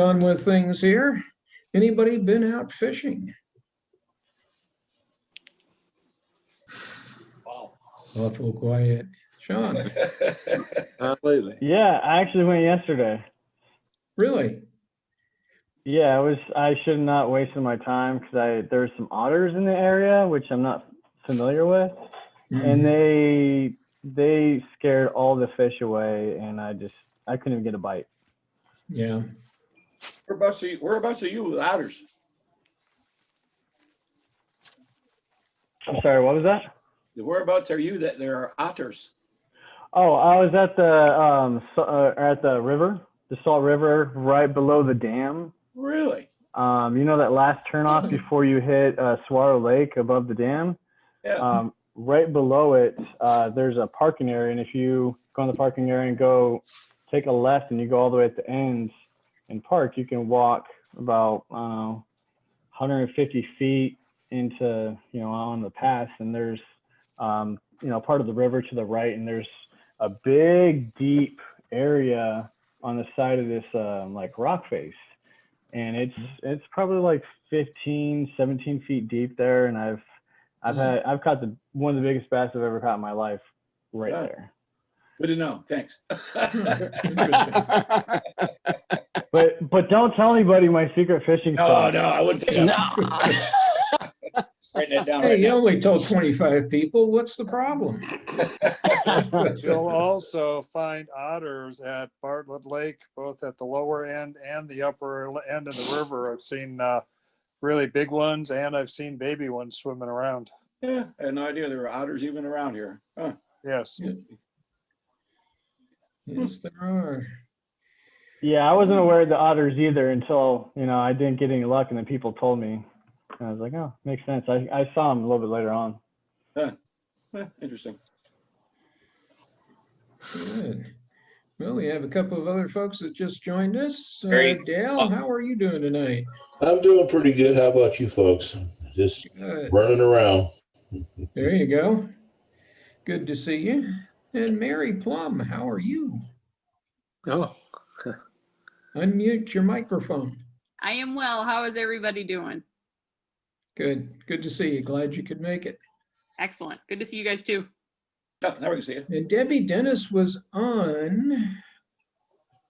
on with things here. Anybody been out fishing? Wow. Awful quiet. Sean, Not lately. Yeah, I actually went yesterday. really? Yeah, I should have not wasted my time because there's some otters in the area which I'm not familiar with, and they scared all the fish away, and I couldn't even get a bite. Yeah. Whereabouts are you with otters? I'm sorry, what was that? Whereabouts are you that there are otters? Oh, I was at the river, the Salt River, right below the dam. Really? You know that last turnoff before you hit Saguaro Lake above the dam? Yeah. Right below it, there's a parking area, and if you go in the parking area and go take a left and you go all the way at the end and park, you can walk about 150 feet into, on the pass, and there's part of the river to the right, and there's a big deep area on the side of this like rock face, and it's probably like 15, 17 feet deep there, and I've caught one of the biggest bass I've ever caught in my life right there. Good to know. Thanks. But don't tell anybody my secret fishing spot. No, I wouldn't think No. Writing that down Hey, right you now. only told 25 people. What's the problem? You'll also find otters at Bartlett Lake, both at the lower end and the upper end of the river. I've seen really big ones, and I've seen baby ones swimming around. Yeah, I had no idea there were otters even around here. Huh. Yes. Yes, there are. Yeah, I wasn't aware of the otters either until, I didn't get any luck, and then people told me. And I was like, oh, makes sense. I saw them a little bit later on. Interesting. Good. Well, we have a couple of other folks that just joined us. Great. Dale, how are you doing tonight? I'm doing pretty good. How about you folks? Just Good. running around. There you go. Good to see you. And Mary Plum, how are you? Oh, Unmute your microphone. I am well. How is everybody doing? Good. Good to see you. Glad you could make it. Excellent. Good to see you guys too. Oh, now we can see it. And Debbie Dennis was on,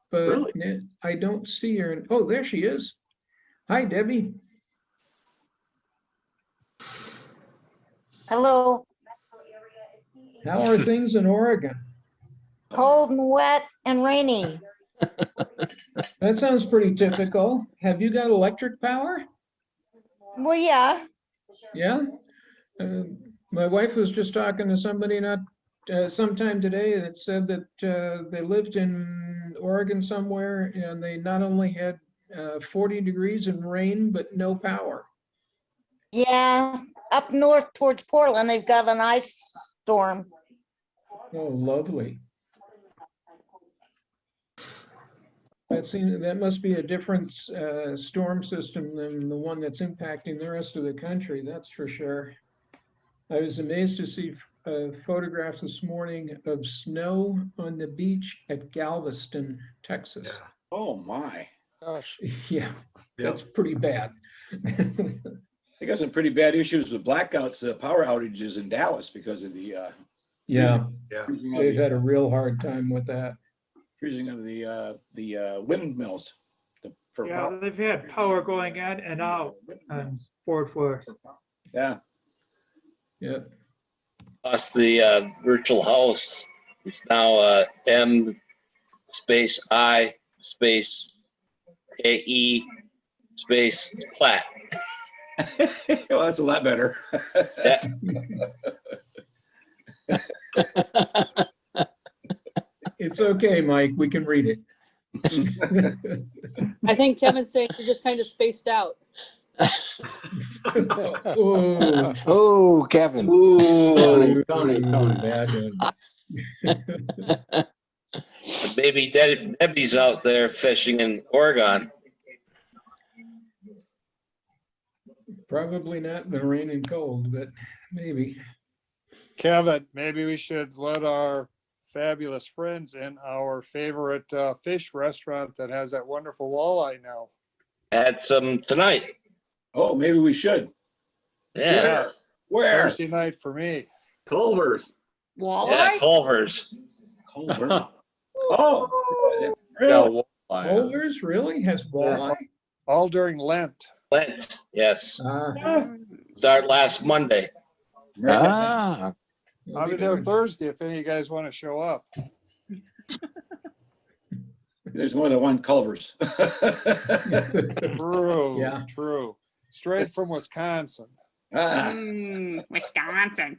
but Really? I don't see her. Oh, there she is. Hi, Debbie. Hello. How are things in Oregon? Cold and wet and rainy. That sounds pretty typical. Have you got electric power? Well, yeah. Yeah. My wife was just talking to somebody sometime today that said that they lived in Oregon somewhere, and they not only had 40 degrees and rain, but no power. Yeah. Up north towards Portland, they've got an ice storm. Oh, lovely. That must be a different storm system than the one that's impacting the rest of the country, that's for sure. I was amazed to see photographs this morning of snow on the beach at Galveston, Texas. Oh my. gosh. Yeah, that's pretty bad. They got some pretty bad issues with blackouts, power outages in Dallas because of the Yeah, freezing they've had a real hard time with that. freezing of the windmills. Yeah, they've had power going in and out on Fort Worth. Yeah. Yeah. Plus the virtual house. It's now M space I space AE space plat. Well, that's a lot better. Yeah. It's okay, Mike, we can read it. I think Kevin's saying you're just kind of spaced out. Oh, Oh, Kevin. Tony, bad one. Maybe Debbie's out there fishing in Oregon. Probably not in the rain and cold, but maybe. Kevin, maybe we should let our fabulous friends in our favorite fish restaurant that has that wonderful walleye now. Had some tonight. Oh, maybe we should. Yeah. Where? Thursday night for me. Culver's. Yeah, Walleye? Culver's. Culver. Oh, Yeah, really? Culver's really has walleye? All during Lent. Lent. Yes. Ah, Start last Monday. Ah, I'll be there Thursday if any of you guys want to show up. There's more than one Culver's. True, Yeah. true. Straight from Wisconsin. Ah, Wisconsin.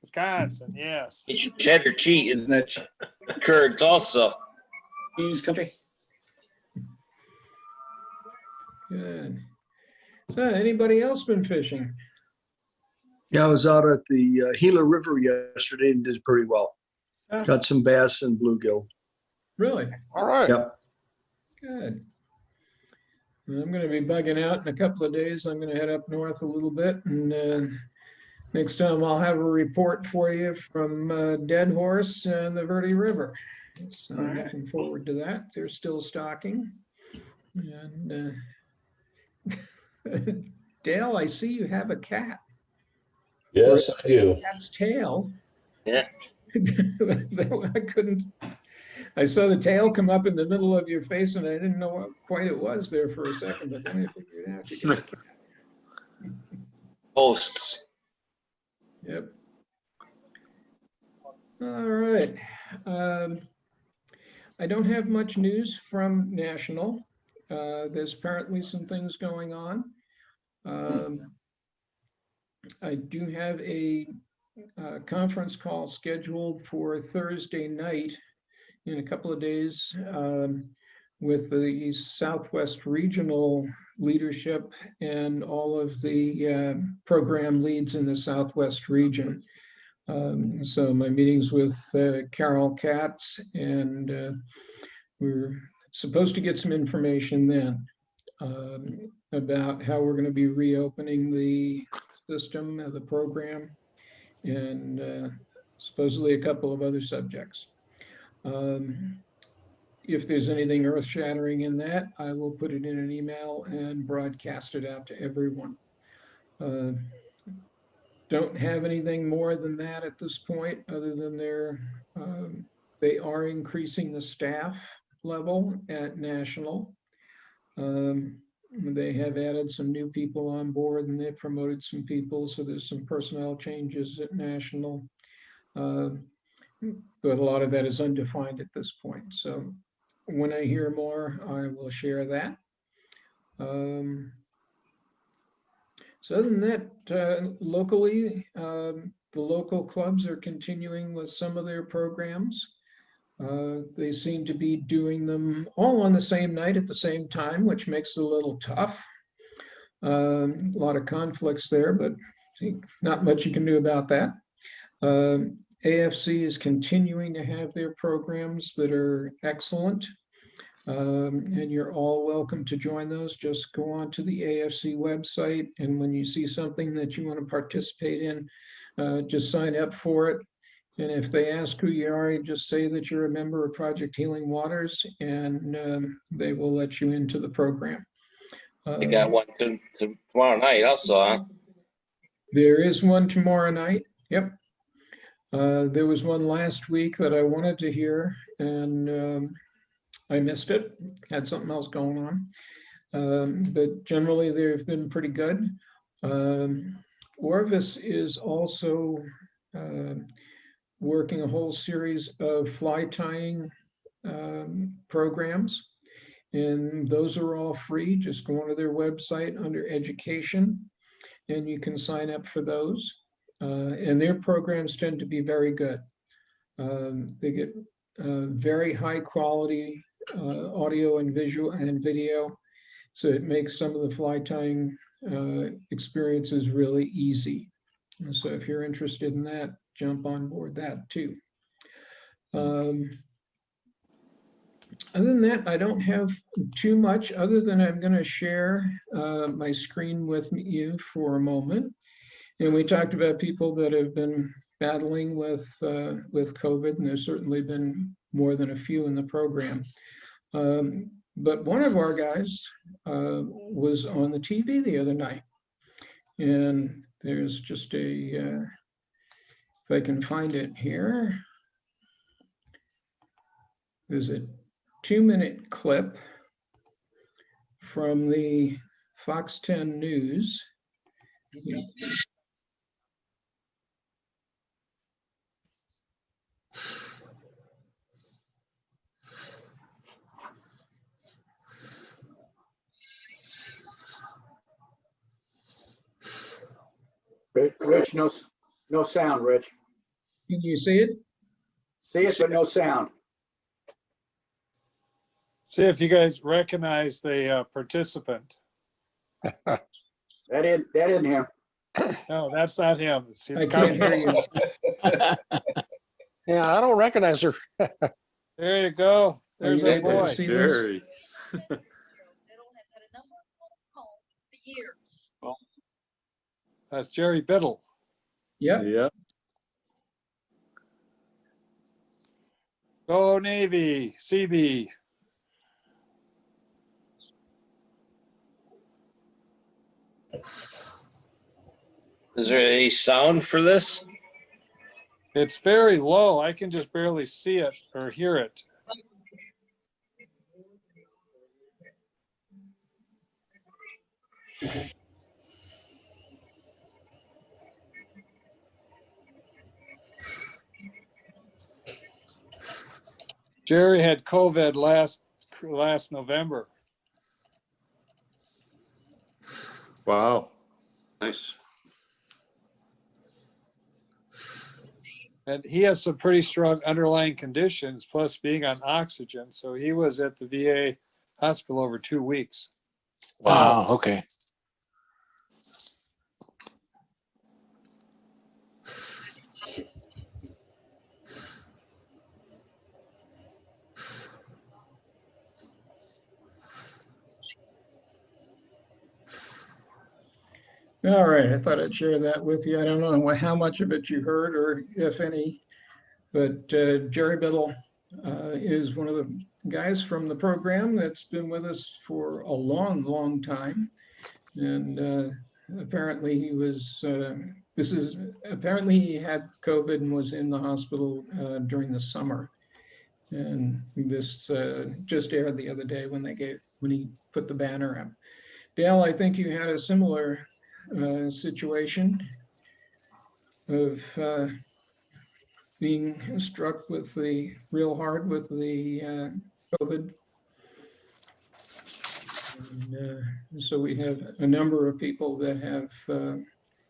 Wisconsin, yes. Get your cheddar cheese isn't that and curds also. cheese country? Good. So anybody else been fishing? yeah, I was out at the Gila River yesterday and did pretty well. Got some bass and bluegill. Really? All right. Yep. Good. And I'm going to be bugging out in a couple of days. I'm going to head up north a little bit, and next time I'll have a report for you from Dead Horse and the Verde River. So I'm looking forward to that. They're still stocking. And Dale, I see you have a cat. Yes, I do. Cat's tail. Yeah. I couldn't. I saw the tail come up in the middle of your face, and I didn't know what quite it was there for a second. But then I figured it out. Hosts. Yep. All right. I don't have much news from National. There's apparently some things going on. I do have a conference call scheduled for Thursday night in a couple of days with the Southwest Regional leadership and all of the program leads in the Southwest region. So my meetings with Carol Katz, and we're supposed to get some information then about how we're going to be reopening the system of the program, and supposedly a couple of other subjects. If there's anything earth-shattering in that, I will put it in an email and broadcast it out to everyone. Don't have anything more than that at this point, other than they are increasing the staff level at National. They have added some new people on board, and they've promoted some people, so there's some personnel changes at National. But a lot of that is undefined at this point. So when I hear more, I will share that. So other than that, locally, the local clubs are continuing with some of their programs. They seem to be doing them all on the same night at the same time, which makes it a little tough. A lot of conflicts there, but not much you can do about that. AFC is continuing to have their programs that are excellent. And you're all welcome to join those. Just go on to the AFC website, and when you see something that you want to participate in, just sign up for it. And if they ask who you are, you just say that you're a member of Project Healing Waters, and they will let you into the program. They got one tomorrow night also, huh? There is one tomorrow night. Yep. There was one last week that I wanted to hear, and I missed it. Had something else going on. But generally, they've been pretty good. Orvis is also working a whole series of fly tying programs, and those are all free. Just go onto their website under education, and you can sign up for those. And their programs tend to be very good. They get very high quality audio and visual and video, so it makes some of the fly tying experiences really easy. And so if you're interested in that, jump on board that too. Other than that, I don't have too much, other than I'm going to share my screen with you for a moment. And we talked about people that have been battling with COVID, and there's certainly been more than a few in the program. But one of our guys was on the TV the other night, and there's just if I can find it here, there's a 2-minute clip from the Fox 10 News. Rich, no sound, Rich. Can you see it? See it, but no sound. See if you guys recognize the participant. That isn't him. No, that's not him. It's I can't hear you. Yeah, I don't recognize her. There you go. There's Are you a able to boy. see this? Jerry. That's Jerry Biddle. Yep. Yep. Go Navy, CB. Is there any sound for this? It's very low. I can just barely see it or hear it. Jerry had COVID last November. Wow. Nice. And he has some pretty strong underlying conditions, plus being on oxygen. So he was at the VA hospital over 2 weeks. Wow. Okay. All right, I thought I'd share that with you. I don't know how much of it you heard or if any, but Jerry Biddle is one of the guys from the program that's been with us for a long, long time. And apparently he was, apparently he had COVID and was in the hospital during the summer. And this just aired the other day when he put the banner up. Dale, I think you had a similar situation of being struck with the real hard with the COVID. And, so we have a number of people that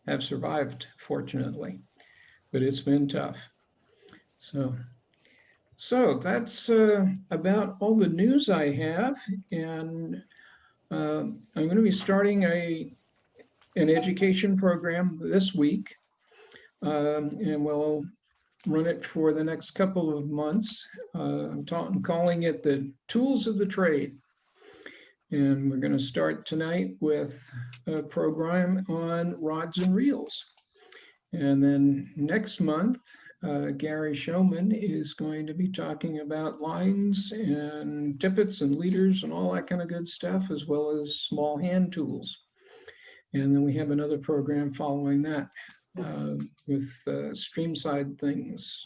have survived, fortunately, but it's been tough. So that's about all the news I have, and I'm going to be starting an education program this week, and we'll run it for the next couple of months. I'm calling it the Tools of the Trade. And we're going to start tonight with a program on rods and reels. And then next month, Gary Showman is going to be talking about lines and tippets and leaders and all that kind of good stuff, as well as small hand tools. And then we have another program following that with streamside things,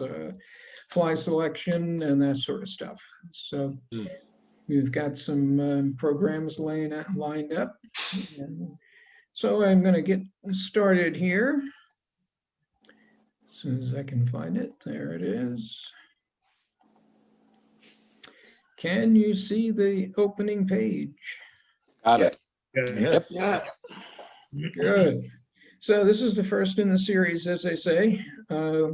fly selection and that sort of stuff. So we've got some programs lined up. So I'm going to get started here. As soon as I can find it, there it is. Can you see the opening page? Got it. Yes. Yes. Good. So this is the first in the series, as I say. A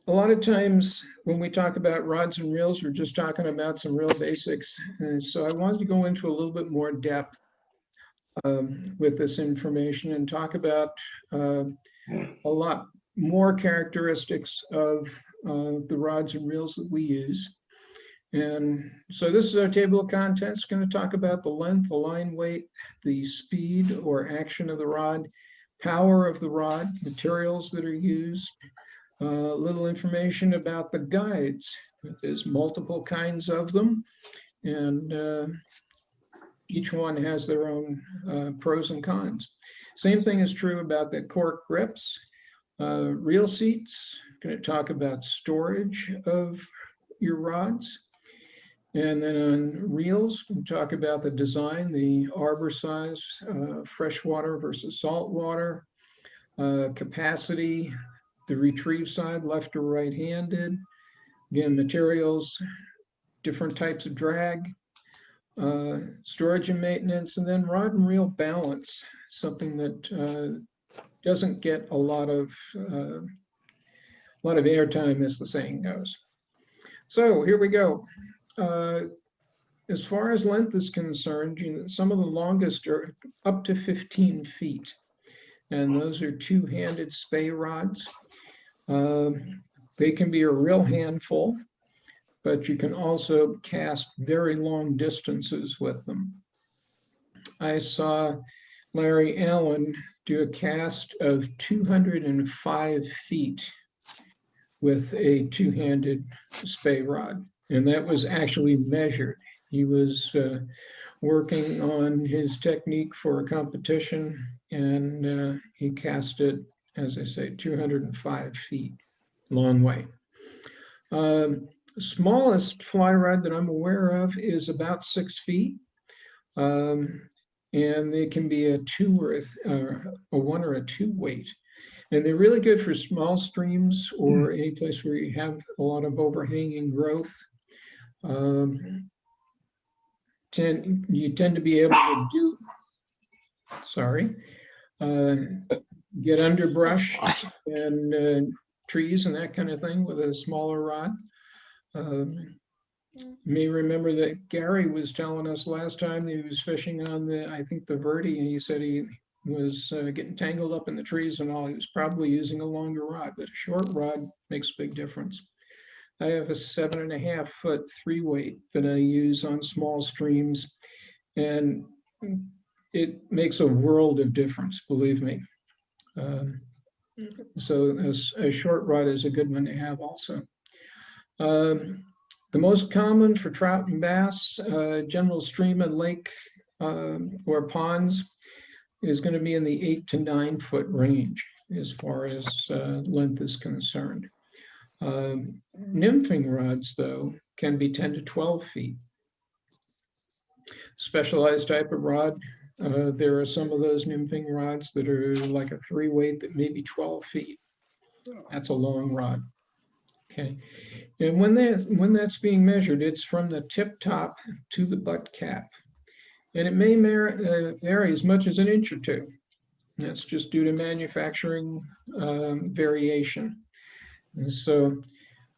lot of times when we talk about rods and reels, we're just talking about some real basics. And so I wanted to go into a little bit more depth with this information and talk about a lot more characteristics of the rods and reels that we use. And so this is our table of contents. Going to talk about the length, the line weight, the speed or action of the rod, power of the rod, materials that are used, little information about the guides. There's multiple kinds of them, and each one has their own pros and cons. Same thing is true about the cork grips. Reel seats, going to talk about storage of your rods. And then on reels, we talk about the design, the arbor size, freshwater versus saltwater, capacity, the retrieve side, left or right-handed. Again, materials, different types of drag, storage and maintenance, and then rod and reel balance, something that doesn't get a lot of airtime, as the saying goes. So here we go. As far as length is concerned, some of the longest are up to 15 feet, and those are two-handed spey rods. They can be a real handful, but you can also cast very long distances with them. I saw Larry Allen do a cast of 205 feet with a two-handed spey rod, and that was actually measured. He was working on his technique for a competition, and he cast it, as I say, 205 feet, long way. Smallest fly rod that I'm aware of is about 6 feet. And they can be a 2 or a 1 or a 2 weight. And they're really good for small streams or any place where you have a lot of overhanging growth. You tend to be able to do, get underbrush and trees and that kind of thing with a smaller rod. You may remember that Gary was telling us last time that he was fishing on I think the Verde, and he said he was getting tangled up in the trees and all. He was probably using a longer rod, but a short rod makes a big difference. I have a 7.5 foot 3 weight that I use on small streams, and it makes a world of difference, believe me. So a short rod is a good one to have also. The most common for trout and bass, general stream and lake or ponds, is going to be in the 8 to 9 foot range as far as length is concerned. Nymphing rods, though, can be 10 to 12 feet. Specialized type of rod, there are some of those nymphing rods that are like a 3 weight that may be 12 feet. That's a long rod. Okay, and when that's being measured, it's from the tip top to the butt cap, and it may vary as much as 1 inch or 2. That's just due to manufacturing variation. And so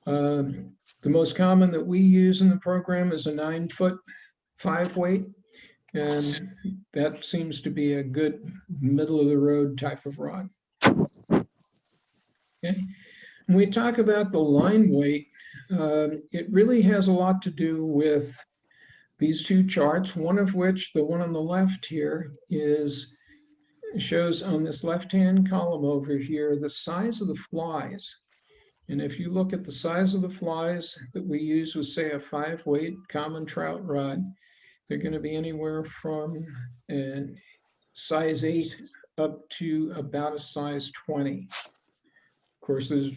the most common that we use in the program is a 9 foot 5 weight, and that seems to be a good middle of the road type of rod. Okay. When we talk about the line weight, it really has a lot to do with these 2 charts, one of which, the one on the left here, shows on this left-hand column over here the size of the flies. And if you look at the size of the flies that we use with, say, a 5 weight common trout rod, they're going to be anywhere from a size 8 up to about a size 20. Of course, there's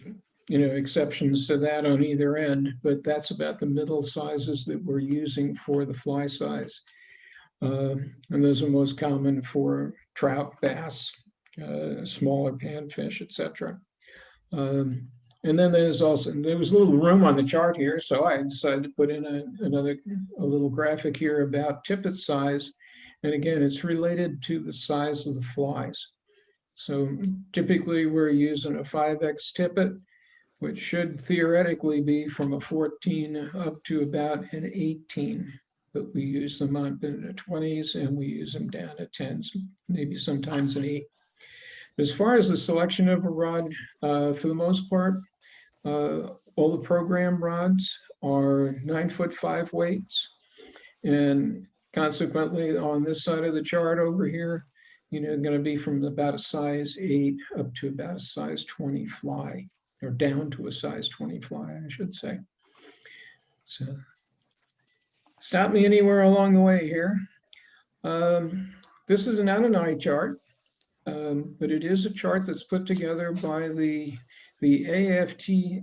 exceptions to that on either end, but that's about the middle sizes that we're using for the fly size. And those are most common for trout, bass, smaller panfish, etc. And then there was a little room on the chart here, so I decided to put in a little graphic here about tippet size. And again, it's related to the size of the flies. So typically we're using a 5X tippet, which should theoretically be from a 14 up to about an 18. But we use them up in the 20s, and we use them down to 10s, maybe sometimes an 8. As far as the selection of a rod, for the most part, all the program rods are 9 foot 5 weights. And consequently, on this side of the chart over here, going to be from about a size 8 up to about a size 20 fly. or down to a size 20 fly, I should say. So stop me anywhere along the way here. This is not an eye chart, but it is a chart that's put together by the AFFTA.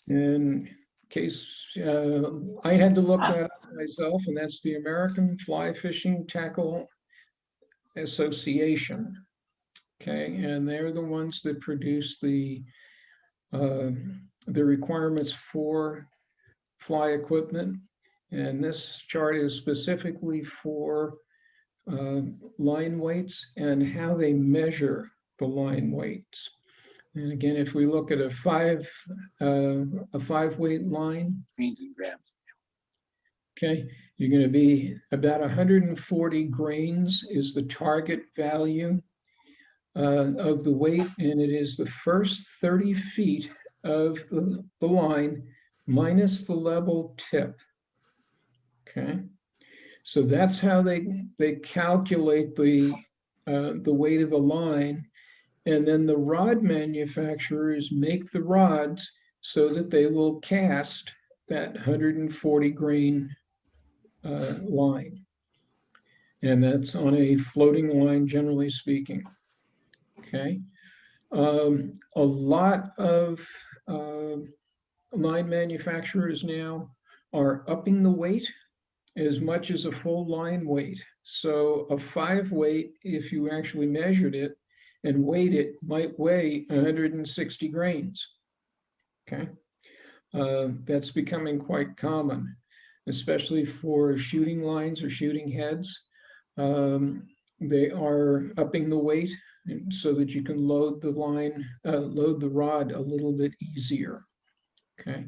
In case I had to look that up myself, and that's the American Fly Fishing Tackle Association. Okay, and they're the ones that produce the requirements for fly equipment. And this chart is specifically for line weights and how they measure the line weights. And again, if we look at a 5 weight line, Grains and grams. okay, you're going to be about 140 grains is the target value of the weight, and it is the first 30 feet of the line minus the level tip. Okay, so that's how they calculate the weight of the line, and then the rod manufacturers make the rods so that they will cast that 140 grain line, and that's on a floating line, generally speaking. Okay, a lot of line manufacturers now are upping the weight as much as a full line weight. So a 5 weight, if you actually measured it and weighed it, might weigh 160 grains. Okay, that's becoming quite common, especially for shooting lines or shooting heads. They are upping the weight so that you can load the line, load the rod a little bit easier. Okay,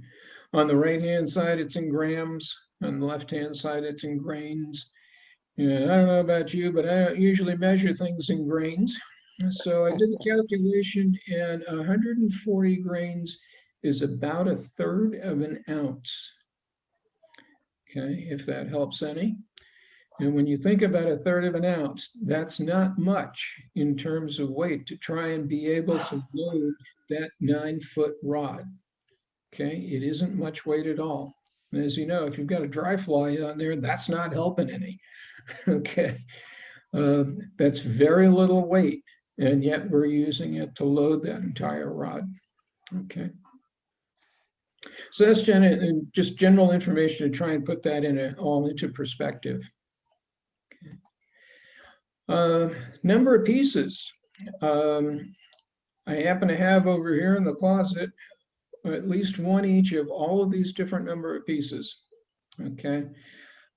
on the right-hand side, it's in grams. On the left-hand side, it's in grains. And I don't know about you, but I usually measure things in grains. So I did the calculation, and 140 grains is about 1/3 of an ounce. Okay, if that helps any. And when you think about 1/3 of an ounce, that's not much in terms of weight to try and be able to load that 9-foot rod. Okay, it isn't much weight at all. And as you know, if you've got a dry fly on there, that's not helping any. Okay, that's very little weight, and yet we're using it to load that entire rod. Okay, so that's just general information to try and put that all into perspective. Okay. Number of pieces. I happen to have over here in the closet at least one each of all of these different number of pieces. Okay,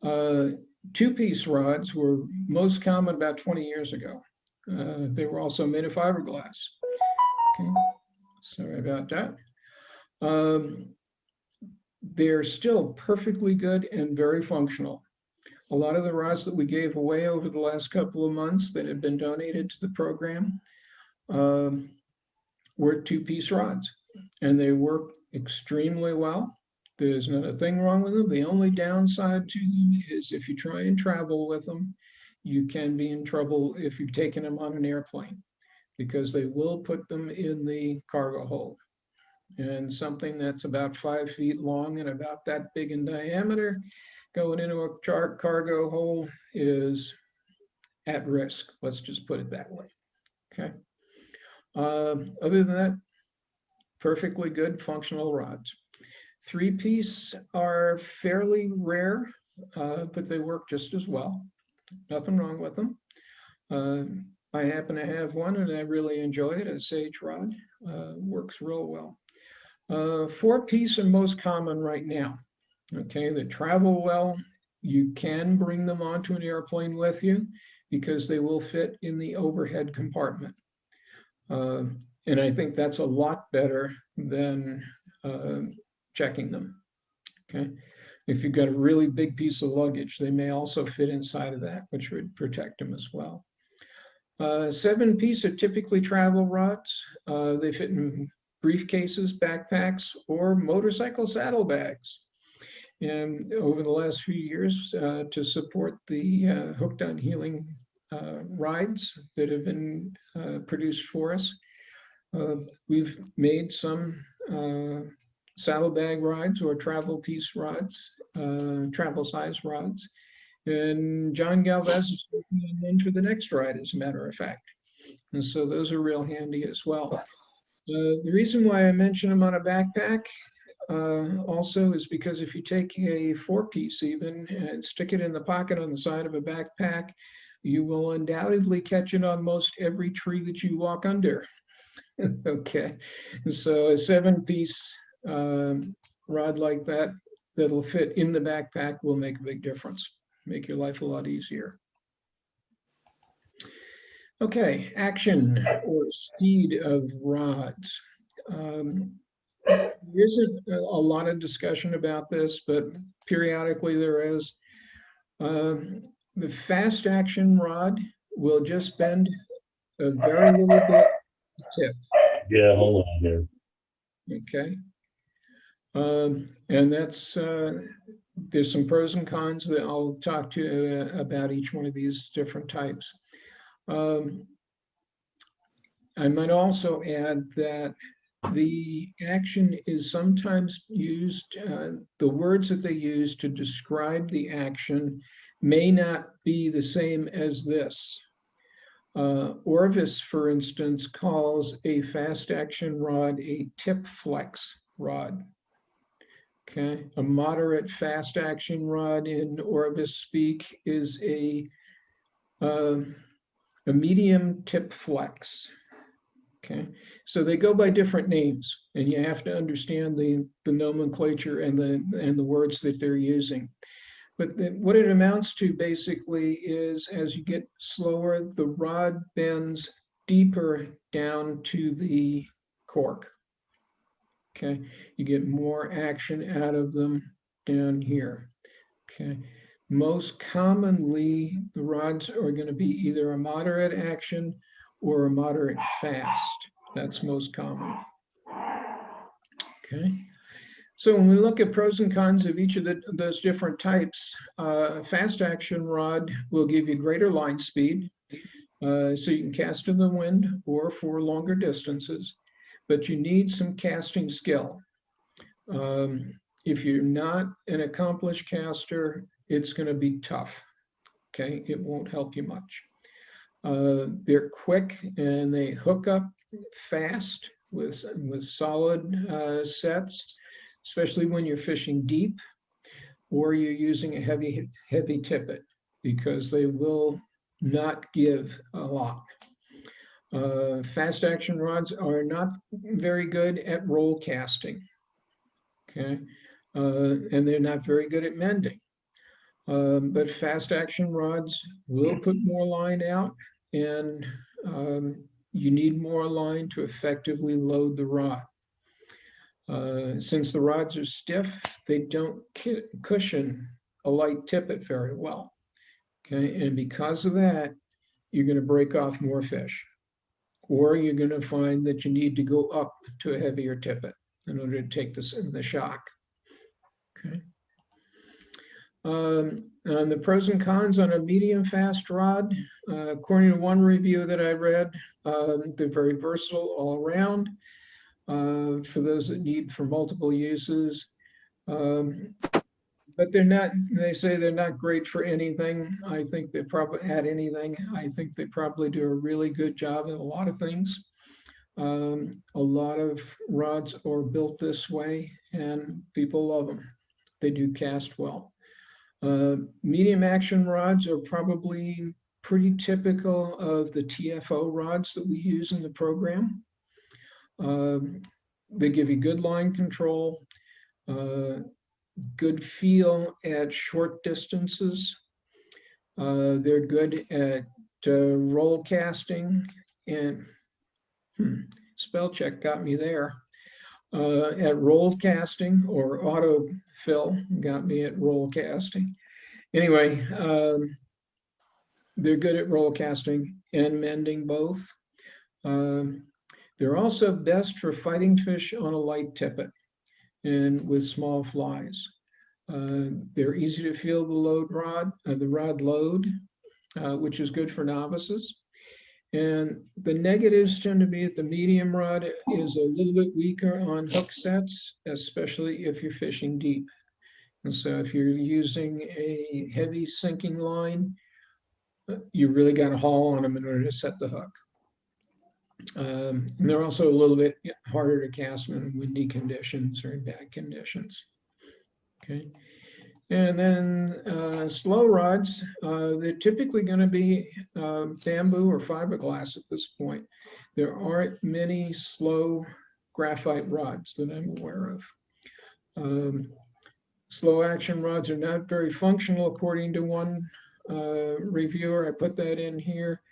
2-piece rods were most common about 20 years ago. They were also made of fiberglass. Okay, sorry about that. They're still perfectly good and very functional. A lot of the rods that we gave away over the last couple of months that have been donated to the program were 2-piece rods, and they work extremely well. There's not a thing wrong with them. The only downside to them is if you try and travel with them, you can be in trouble if you're taking them on an airplane, because they will put them in the cargo hold. And something that's about 5 feet long and about that big in diameter going into a cargo hold is at risk. Let's just put it that way. Okay. Other than that, perfectly good functional rods. 3-piece are fairly rare, but they work just as well. Nothing wrong with them. I happen to have one and I really enjoy it. A sage rod works real well. 4-piece are most common right now. Okay, they travel well. You can bring them onto an airplane with you because they will fit in the overhead compartment. And I think that's a lot better than checking them. Okay, if you've got a really big piece of luggage, they may also fit inside of that, which would protect them as well. 7-piece are typically travel rods. They fit in briefcases, backpacks, or motorcycle saddlebags. And over the last few years, to support the Hooked on Healing rides that have been produced for us, We've made some saddlebag rods or travel piece rods, travel size rods. And John Galvez is working on one for the next ride, as a matter of fact. And so those are real handy as well. The reason why I mention them on a backpack also is because if you take a 4-piece even and stick it in the pocket on the side of a backpack, you will undoubtedly catch it on most every tree that you walk under. Okay, so a 7-piece rod like that that'll fit in the backpack will make a big difference, make your life a lot easier. Okay, action or speed of rods. There isn't a lot of discussion about this, but periodically there is. The fast action rod will just bend a very little bit tip. Yeah, hold on here. Okay. And that's, there's some pros and cons that I'll talk to you about each one of these different types. I might also add that the action is sometimes used, the words that they use to describe the action may not be the same as this. Orvis, for instance, calls a fast action rod a tip flex rod. Okay, a moderate fast action rod in Orvis speak is a medium tip flex. Okay, so they go by different names, and you have to understand the nomenclature and the words that they're using. But what it amounts to basically is, as you get slower, the rod bends deeper down to the cork. Okay, you get more action out of them down here. Okay, most commonly the rods are going to be either a moderate action or a moderate fast. That's most common. Okay, so when we look at pros and cons of each of those different types, fast action rod will give you greater line speed, so you can cast in the wind or for longer distances, but you need some casting skill. If you're not an accomplished caster, it's going to be tough. Okay, it won't help you much. They're quick and they hook up fast with solid sets, especially when you're fishing deep or you're using a heavy tippet, because they will not give a lot. Fast action rods are not very good at roll casting. Okay, and they're not very good at mending. But fast action rods will put more line out, and you need more line to effectively load the rod. Since the rods are stiff, they don't cushion a light tippet very well. Okay, and because of that, you're going to break off more fish, or you're going to find that you need to go up to a heavier tippet in order to take the shock. Okay. On the pros and cons on a medium fast rod, according to one review that I read, they're very versatile all around for those that need for multiple uses. But they're not, they say they're not great for anything. I think they probably add anything. I think they probably do a really good job in a lot of things. A lot of rods are built this way and people love them. They do cast well. Medium action rods are probably pretty typical of the TFO rods that we use in the program. They give you good line control, good feel at short distances. They're good at roll casting, and spell check got me there. At roll casting or auto fill got me at roll casting. Anyway, they're good at roll casting and mending both. They're also best for fighting fish on a light tippet and with small flies. They're easy to feel the rod load, which is good for novices. And the negatives tend to be that the medium rod is a little bit weaker on hook sets, especially if you're fishing deep. And so if you're using a heavy sinking line, you really got to haul on them in order to set the hook. And they're also a little bit harder to cast in windy conditions or in bad conditions. Okay. And then slow rods, they're typically going to be bamboo or fiberglass at this point. There aren't many slow graphite rods that I'm aware of. Slow action rods are not very functional, according to one reviewer. I put that in here,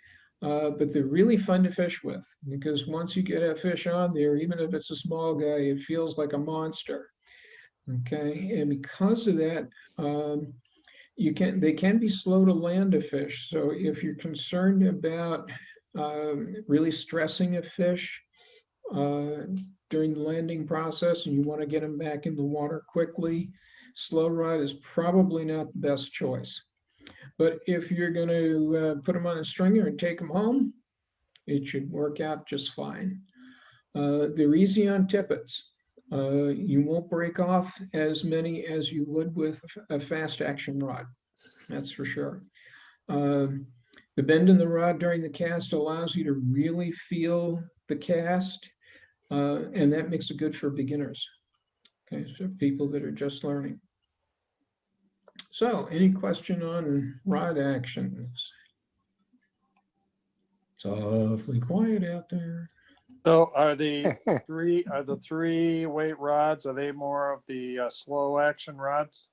but they're really fun to fish with, because once you get a fish on there, even if it's a small guy, it feels like a monster. Okay, and because of that, they can be slow to land a fish. So if you're concerned about really stressing a fish during the landing process and you want to get them back in the water quickly, slow rod is probably not the best choice. But if you're going to put them on a stringer and take them home, it should work out just fine. They're easy on tippets. You won't break off as many as you would with a fast action rod, that's for sure. The bend in the rod during the cast allows you to really feel the cast, and that makes it good for beginners, okay, so people that are just learning. So any question on rod actions? It's awfully quiet out there. So are the three weight rods, are they more of the slow action rods?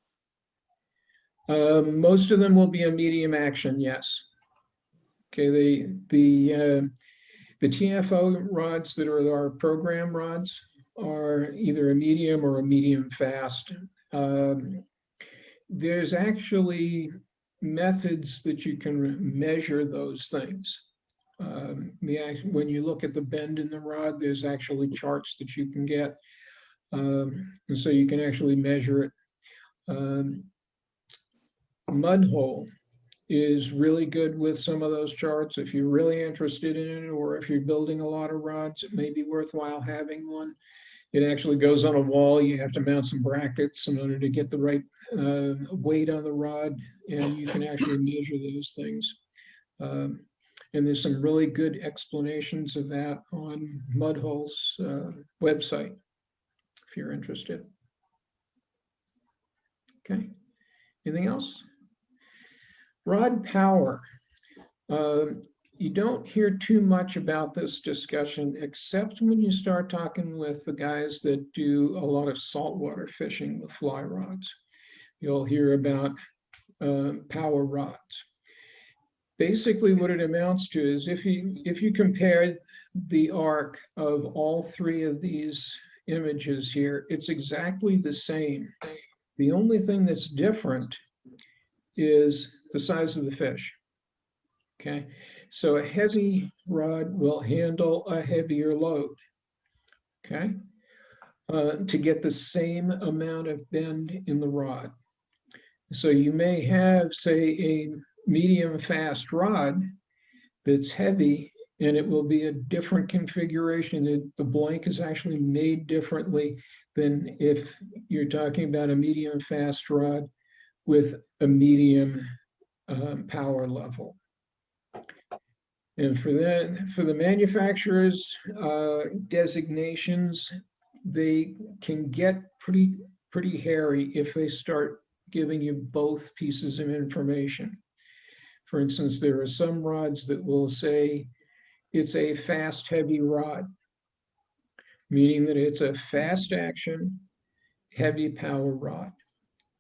Most of them will be a medium action, yes. Okay, the TFO rods that are our program rods are either a medium or a medium fast. There's actually methods that you can measure those things. When you look at the bend in the rod, there's actually charts that you can get. And so you can actually measure it. Mud hole is really good with some of those charts. If you're really interested in it, or if you're building a lot of rods, it may be worthwhile having one. It actually goes on a wall. You have to mount some brackets in order to get the right weight on the rod, and you can actually measure those things. And there's some really good explanations of that on Mudhole's website, if you're interested. Okay, anything else? Rod power. You don't hear too much about this discussion, except when you start talking with the guys that do a lot of saltwater fishing with fly rods. You'll hear about power rods. Basically, what it amounts to is if you compare the arc of all three of these images here, it's exactly the same. The only thing that's different is the size of the fish. Okay, so a heavy rod will handle a heavier load. Okay, to get the same amount of bend in the rod. So you may have, say, a medium fast rod that's heavy, and it will be a different configuration. The blank is actually made differently than if you're talking about a medium fast rod with a medium power level. And for the manufacturers' designations, they can get pretty hairy if they start giving you both pieces of information. For instance, there are some rods that will say it's a fast heavy rod, meaning that it's a fast action, heavy power rod.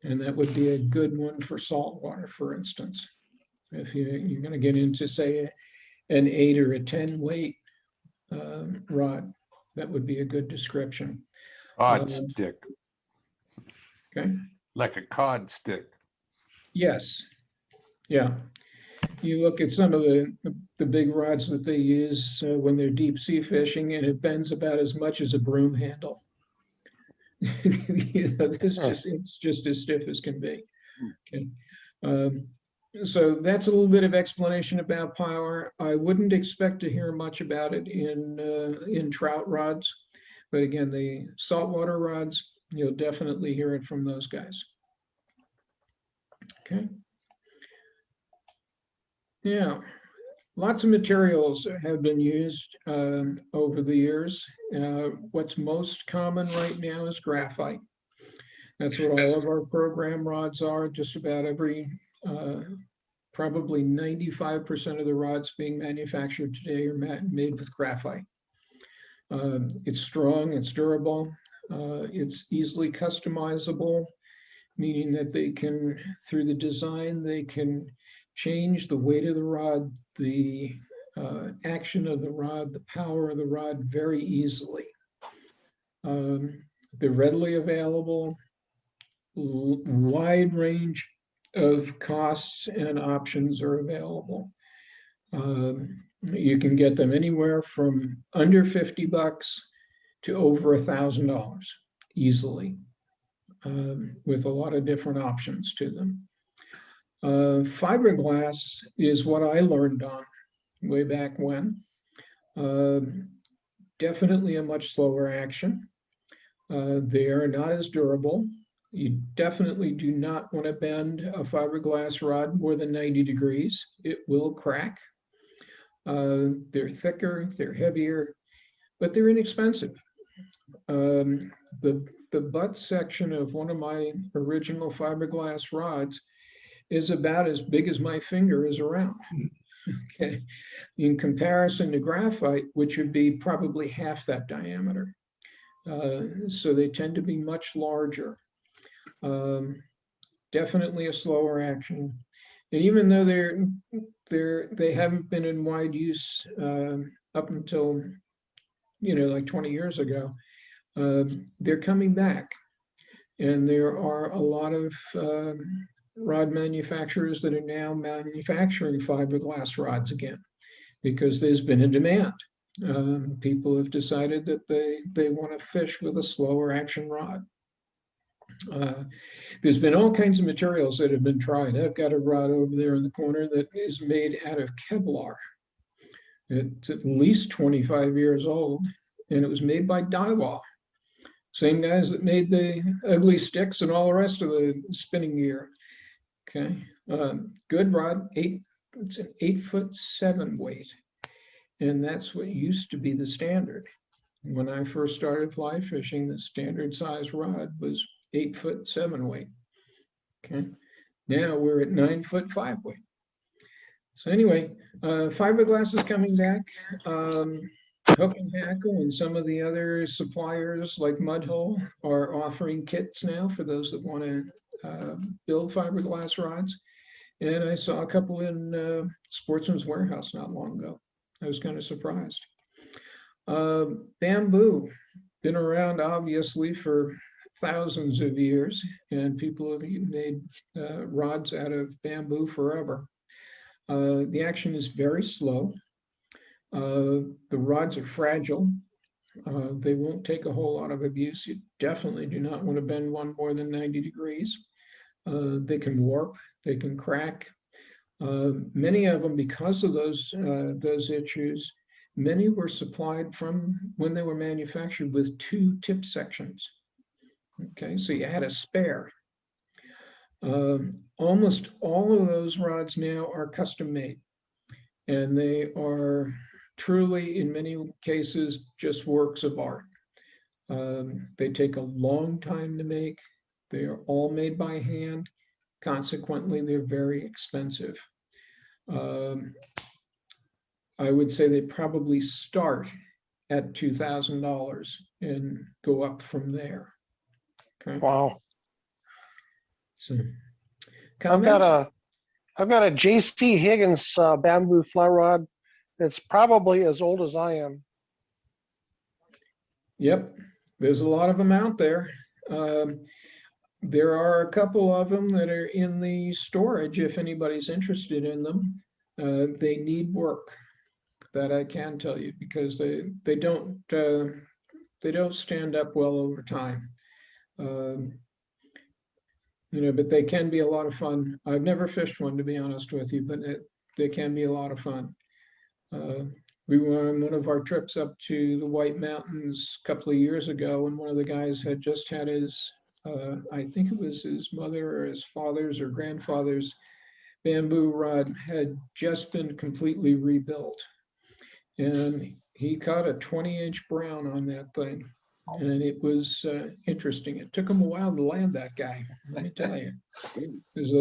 And that would be a good one for saltwater, for instance. If you're going to get into, say, an 8 or a 10 weight rod, that would be a good description. Cod stick. Okay. Like a cod stick. Yes. Yeah. You look at some of the big rods that they use when they're deep sea fishing, and it bends about as much as a broom handle. You know, it's just as stiff as can be. Okay. So that's a little bit of explanation about power. I wouldn't expect to hear much about it in trout rods, but again, the saltwater rods, you'll definitely hear it from those guys. Okay. Yeah, lots of materials have been used over the years. What's most common right now is graphite. That's what all of our program rods are. Just about every, probably 95% of the rods being manufactured today are made with graphite. It's strong, it's durable, it's easily customizable, meaning that they can, through the design, they can change the weight of the rod, the action of the rod, the power of the rod very easily. They're readily available, wide range of costs and options are available. You can get them anywhere from under $50 to over $1,000 easily, with a lot of different options to them. Fiberglass is what I learned on way back when. Definitely a much slower action. They are not as durable. You definitely do not want to bend a fiberglass rod more than 90 degrees. It will crack. They're thicker, they're heavier, but they're inexpensive. The butt section of one of my original fiberglass rods is about as big as my finger is around. Okay, in comparison to graphite, which would be probably half that diameter. So they tend to be much larger. Definitely a slower action. And even though they haven't been in wide use up until, like 20 years ago, they're coming back. And there are a lot of rod manufacturers that are now manufacturing fiberglass rods again, because there's been a demand. People have decided that they want to fish with a slower action rod. There's been all kinds of materials that have been tried. I've got a rod over there in the corner that is made out of Kevlar. It's at least 25 years old, and it was made by Daiwa. Same guys that made the ugly sticks and all the rest of the spinning gear. Okay, good rod, it's an 8'7" weight. And that's what used to be the standard. When I first started fly fishing, the standard size rod was 8'7" weight. Okay, now we're at 9'5" weight. So anyway, fiberglass is coming back. Hook and Hackle and some of the other suppliers like Mudhole are offering kits now for those that want to build fiberglass rods. And I saw a couple in Sportsman's Warehouse not long ago. I was kind of surprised. Bamboo, been around obviously for thousands of years, and people have made rods out of bamboo forever. The action is very slow. The rods are fragile. They won't take a whole lot of abuse. You definitely do not want to bend one more than 90 degrees. They can warp, they can crack. Many of them, because of those issues, many were supplied from when they were manufactured with 2 tip sections. Okay, so you had a spare. Almost all of those rods now are custom made, and they are truly, in many cases, just works of art. They take a long time to make. They are all made by hand. Consequently, they're very expensive. I would say they probably start at $2,000 and go up from there. Okay. Wow. So, I've got a J.C. Higgins bamboo fly rod that's probably as old as I am. Yep, there's a lot of them out there. There are a couple of them that are in the storage if anybody's interested in them. They need work, that I can tell you, because they don't stand up well over time. but they can be a lot of fun. I've never fished one, to be honest with you, but they can be a lot of fun. We were on one of our trips up to the White Mountains a couple of years ago, and one of the guys had just had his, I think it was his mother or his father's or grandfather's bamboo rod had just been completely rebuilt. And he caught a 20-inch brown on that thing. And it was interesting. It took him a while to land that guy, let me tell you. Because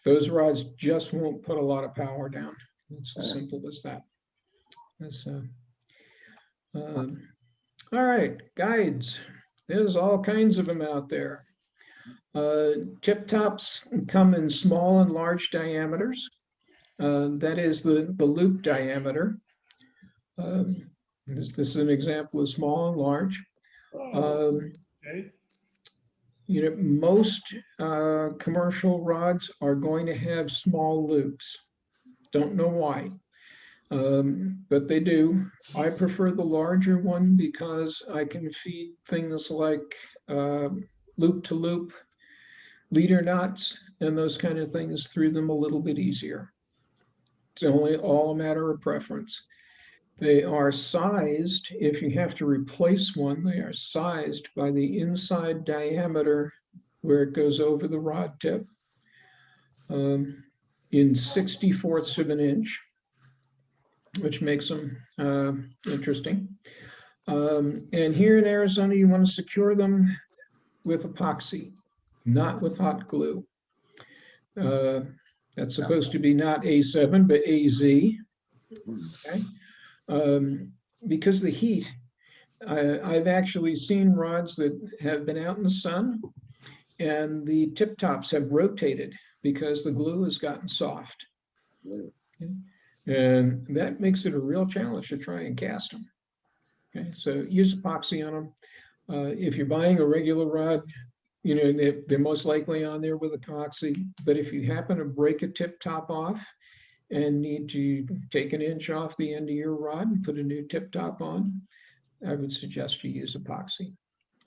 those rods just won't put a lot of power down. It's as simple as that. All right, guides. There's all kinds of them out there. Tip tops come in small and large diameters. That is the loop diameter. This is an example of small and large. Most commercial rods are going to have small loops. Don't know why, but they do. I prefer the larger one because I can feed things like loop-to-loop leader knots and those kind of things through them a little bit easier. It's only all a matter of preference. They are sized, if you have to replace one, they are sized by the inside diameter where it goes over the rod tip in 64ths of an inch, which makes them interesting. And here in Arizona, you want to secure them with epoxy, not with hot glue. That's supposed to be not A7, but AZ. Okay. Because the heat, I've actually seen rods that have been out in the sun and the tip tops have rotated because the glue has gotten soft. Okay. And that makes it a real challenge to try and cast them. Okay, so use epoxy on them. If you're buying a regular rod, they're most likely on there with epoxy, but if you happen to break a tip top off and need to take an inch off the end of your rod and put a new tip top on, I would suggest you use epoxy.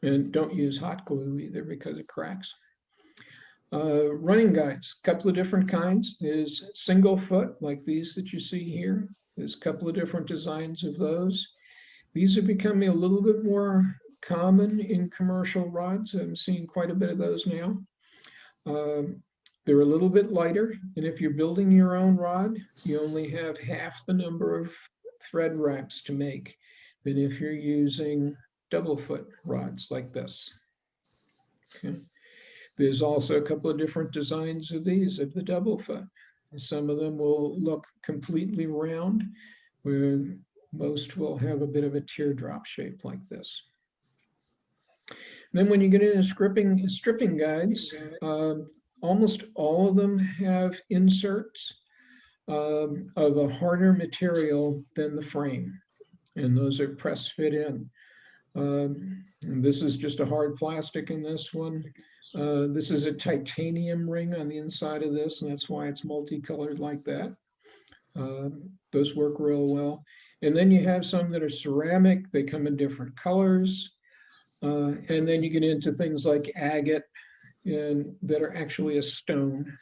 And don't use hot glue either because it cracks. Running guides, a couple of different kinds. There's single foot, like these that you see here. There's a couple of different designs of those. These are becoming a little bit more common in commercial rods. I'm seeing quite a bit of those now. They're a little bit lighter, and if you're building your own rod, you only have half the number of thread wraps to make than if you're using double foot rods like this. Okay. There's also a couple of different designs of these, of the double foot. Some of them will look completely round, where most will have a bit of a teardrop shape like this. Then when you get into stripping guides, almost all of them have inserts of a harder material than the frame, and those are press fit in. And this is just a hard plastic in this one. This is a titanium ring on the inside of this, and that's why it's multicolored like that. Those work real well. And then you have some that are ceramic. They come in different colors. And then you get into things like agate and that are actually a stone,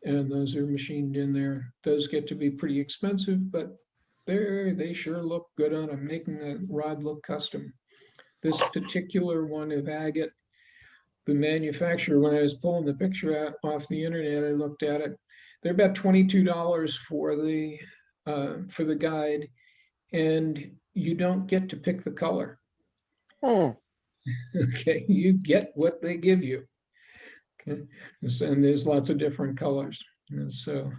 and those are machined in there. Those get to be pretty expensive, but they sure look good on them, making the rod look custom. This particular one of agate, the manufacturer, when I was pulling the picture out off the internet, I looked at it. They're about $22 for the guide, and you don't get to pick the color. Oh. Okay, you get what they give you. Okay, and there's lots of different colors. And so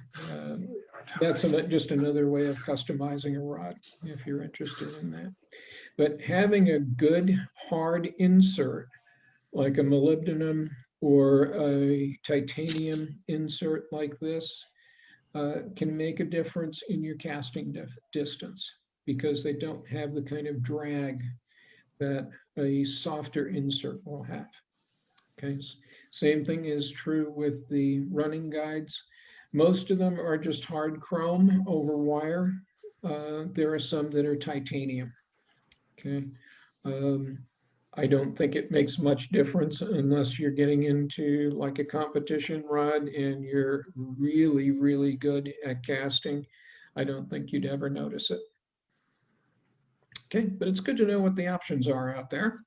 that's just another way of customizing a rod if you're interested in that. But having a good hard insert like a molybdenum or a titanium insert like this can make a difference in your casting distance because they don't have the kind of drag that a softer insert will have. Okay, same thing is true with the running guides. Most of them are just hard chrome over wire. There are some that are titanium. Okay, I don't think it makes much difference unless you're getting into like a competition rod and you're really, really good at casting. I don't think you'd ever notice it. Okay, but it's good to know what the options are out there.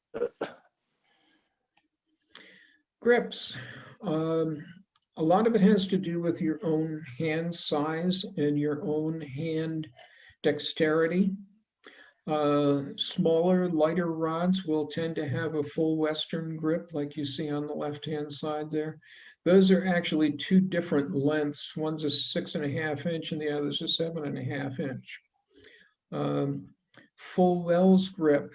Grips. A lot of it has to do with your own hand size and your own hand dexterity. Smaller, lighter rods will tend to have a full Western grip like you see on the left-hand side there. Those are actually two different lengths. One's a 6.5 inch and the other's a 7.5 inch. Full Wells grip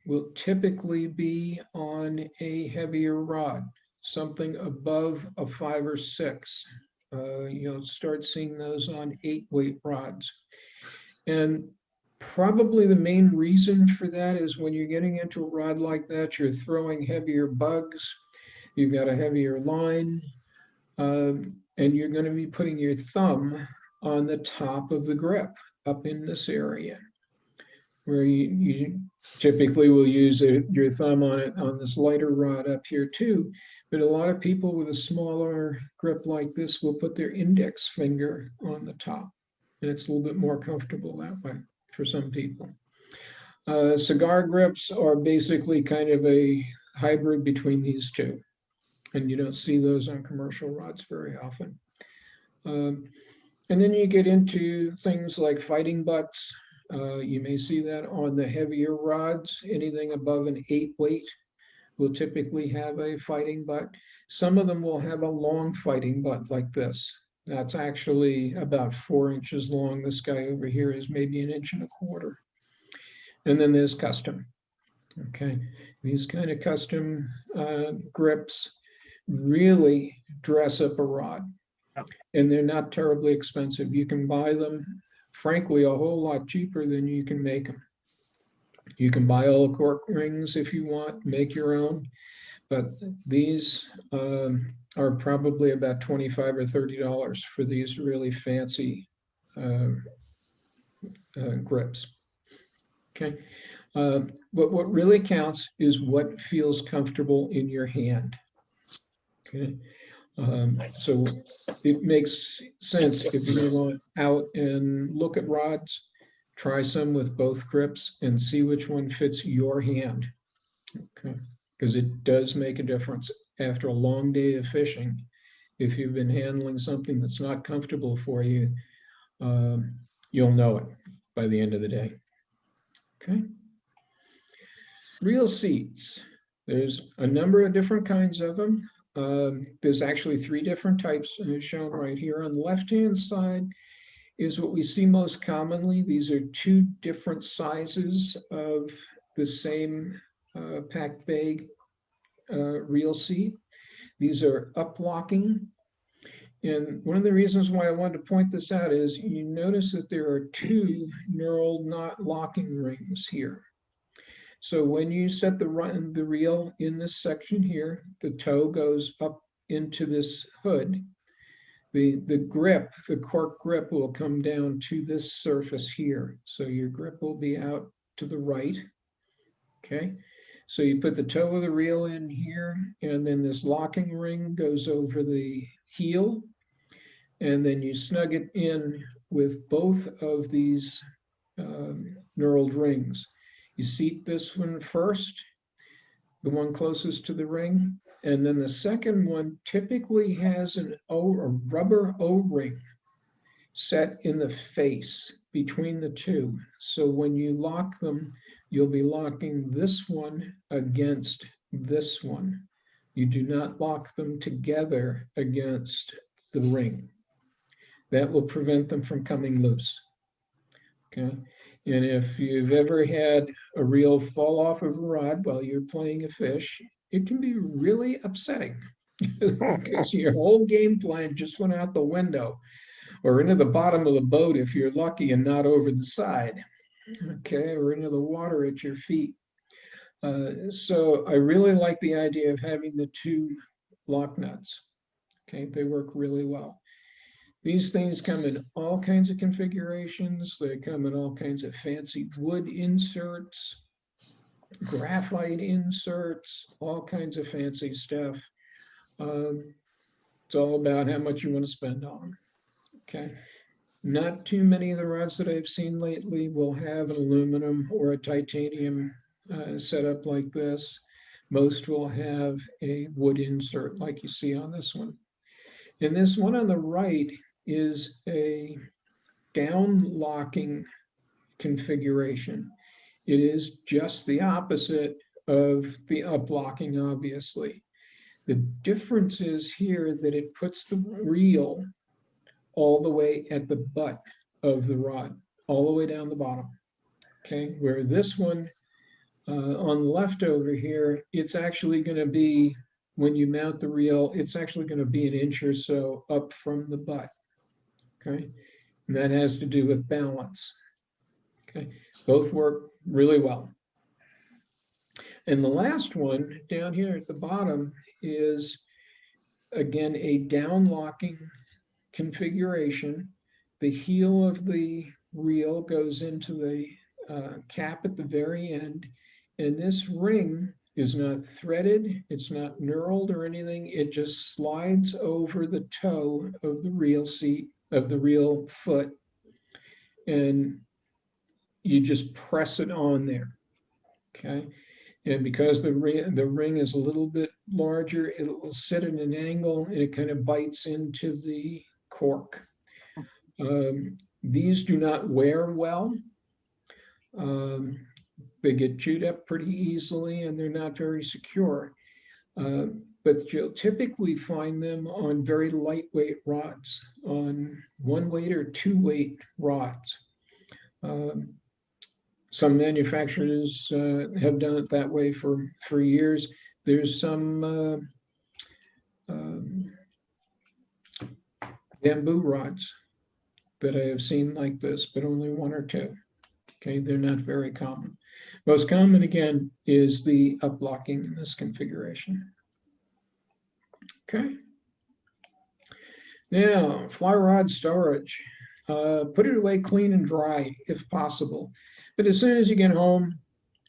will typically be on a heavier rod, something above a 5 or 6. You'll start seeing those on 8-weight rods. And probably the main reason for that is when you're getting into a rod like that, you're throwing heavier bugs, you've got a heavier line, and you're going to be putting your thumb on the top of the grip up in this area, where you typically will use your thumb on it on this lighter rod up here too. But a lot of people with a smaller grip like this will put their index finger on the top, and it's a little bit more comfortable that way for some people. Cigar grips are basically kind of a hybrid between these two, and you don't see those on commercial rods very often. And then you get into things like fighting butts. You may see that on the heavier rods. Anything above an 8-weight will typically have a fighting butt. Some of them will have a long fighting butt like this. That's actually about 4 inches long. This guy over here is maybe 1.25 inches. And then there's custom. Okay, these kind of custom grips really dress up a rod. And they're not terribly expensive. You can buy them, frankly, a whole lot cheaper than you can make them. You can buy all the cork rings if you want, make your own, but these are probably about $25 or $30 for these really fancy grips. Okay, but what really counts is what feels comfortable in your hand. Okay. So it makes sense if you're going out and look at rods, try some with both grips and see which one fits your hand. Okay, because it does make a difference after a long day of fishing. If you've been handling something that's not comfortable for you, you'll know it by the end of the day. Okay. Reel seats. There's a number of different kinds of them. There's actually 3 different types shown right here. On the left-hand side is what we see most commonly. These are 2 different sizes of the same packed bag reel seat. These are up-locking. And one of the reasons why I wanted to point this out is you notice that there are 2 knurled knot locking rings here. So when you set the reel in this section here, the toe goes up into this hood. The grip, the cork grip will come down to this surface here. So your grip will be out to the right. Okay, so you put the toe of the reel in here, and then this locking ring goes over the heel, and then you snug it in with both of these knurled rings. You seat this one first, the one closest to the ring, and then the second one typically has a rubber O-ring set in the face between the 2. So when you lock them, you'll be locking this one against this one. You do not lock them together against the ring. That will prevent them from coming loose. Okay. And if you've ever had a reel fall off of a rod while you're playing a fish, it can be really upsetting because your whole game plan just went out the window, or into the bottom of the boat if you're lucky and not over the side, okay, or into the water at your feet. So I really like the idea of having the 2 lock nuts. Okay, they work really well. These things come in all kinds of configurations. They come in all kinds of fancy wood inserts. graphite inserts, all kinds of fancy stuff. It's all about how much you want to spend on them. Okay. Not too many of the rods that I've seen lately will have an aluminum or a titanium setup like this. Most will have a wood insert like you see on this one. And this one on the right is a down locking configuration. It is just the opposite of the up locking, obviously. The difference is here that it puts the reel all the way at the butt of the rod, all the way down the bottom. Okay, where this one on the left over here, it's actually going to be, when you mount the reel, it's actually going to be an inch or so up from the butt. Okay, and that has to do with balance. Okay, both work really well. And the last one down here at the bottom is, again, a down locking configuration. The heel of the reel goes into the cap at the very end, and this ring is not threaded, it's not knurled or anything, it just slides over the toe of the reel seat, of the reel foot, and you just press it on there. Okay, and because the ring is a little bit larger, it will sit at an angle and it kind of bites into the cork. These do not wear well. They get chewed up pretty easily and they're not very secure. But you'll typically find them on very lightweight rods, on 1-weight or 2-weight rods. Some manufacturers have done it that way for years. There's some bamboo rods that I have seen like this, but only 1 or 2. Okay, they're not very common. Most common, again, is the up locking in this configuration. Okay. Now, fly rod storage. Put it away clean and dry if possible. But as soon as you get home,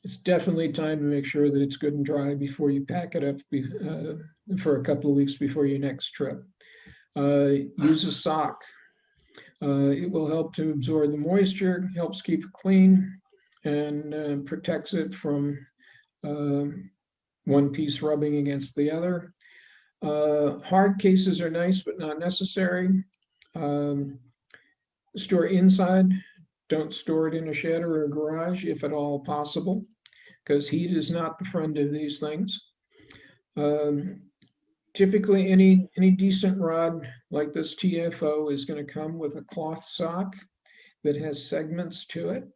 it's definitely time to make sure that it's good and dry before you pack it up for a couple of weeks before your next trip. Use a sock. It will help to absorb the moisture, helps keep it clean, and protects it from one piece rubbing against the other. Hard cases are nice, but not necessary. Store inside. Don't store it in a shed or a garage if at all possible, because heat is not the friend of these things. Typically, any decent rod like this TFO is going to come with a cloth sock that has segments to it,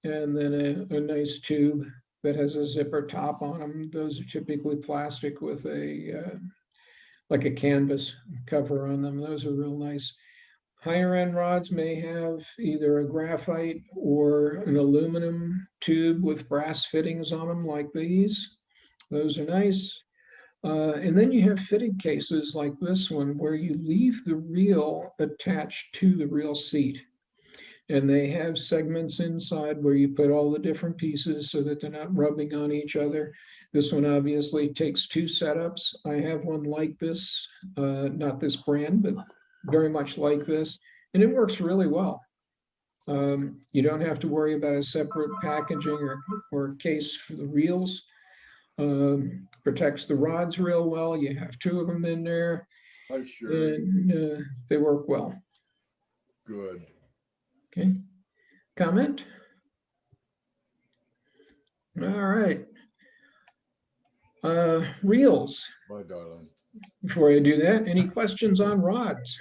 and then a nice tube that has a zipper top on them. Those are typically plastic with a like a canvas cover on them. Those are real nice. Higher end rods may have either a graphite or an aluminum tube with brass fittings on them like these. Those are nice. And then you have fitted cases like this one where you leave the reel attached to the reel seat. And they have segments inside where you put all the different pieces so that they're not rubbing on each other. This one obviously takes 2 setups. I have one like this, not this brand, but very much like this, and it works really well. You don't have to worry about a separate packaging or case for the reels. Protects the rods real well. You have 2 of them in there, and they work well. Good. Okay, comment? All right. Reels. My darling. Before I do that, any questions on rods?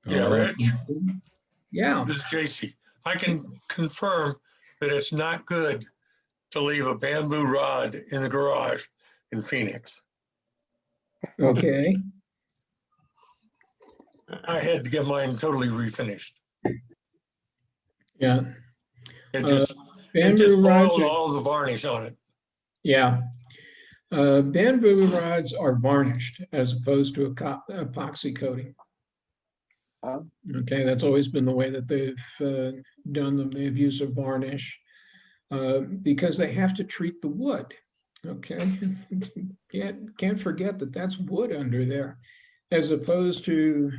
Yeah, Rich. Yeah. This is JC. I can confirm that it's not good to leave a bamboo rod in the garage in Phoenix. Okay. I had to get mine totally refinished. Yeah. It just bamboo rods spoiled are, all the varnish on it. yeah. Bamboo rods are varnished as opposed to epoxy coating. Okay, that's always been the way that they've done them. They've used a varnish because they have to treat the wood. Okay, can't forget that that's wood under there, as opposed to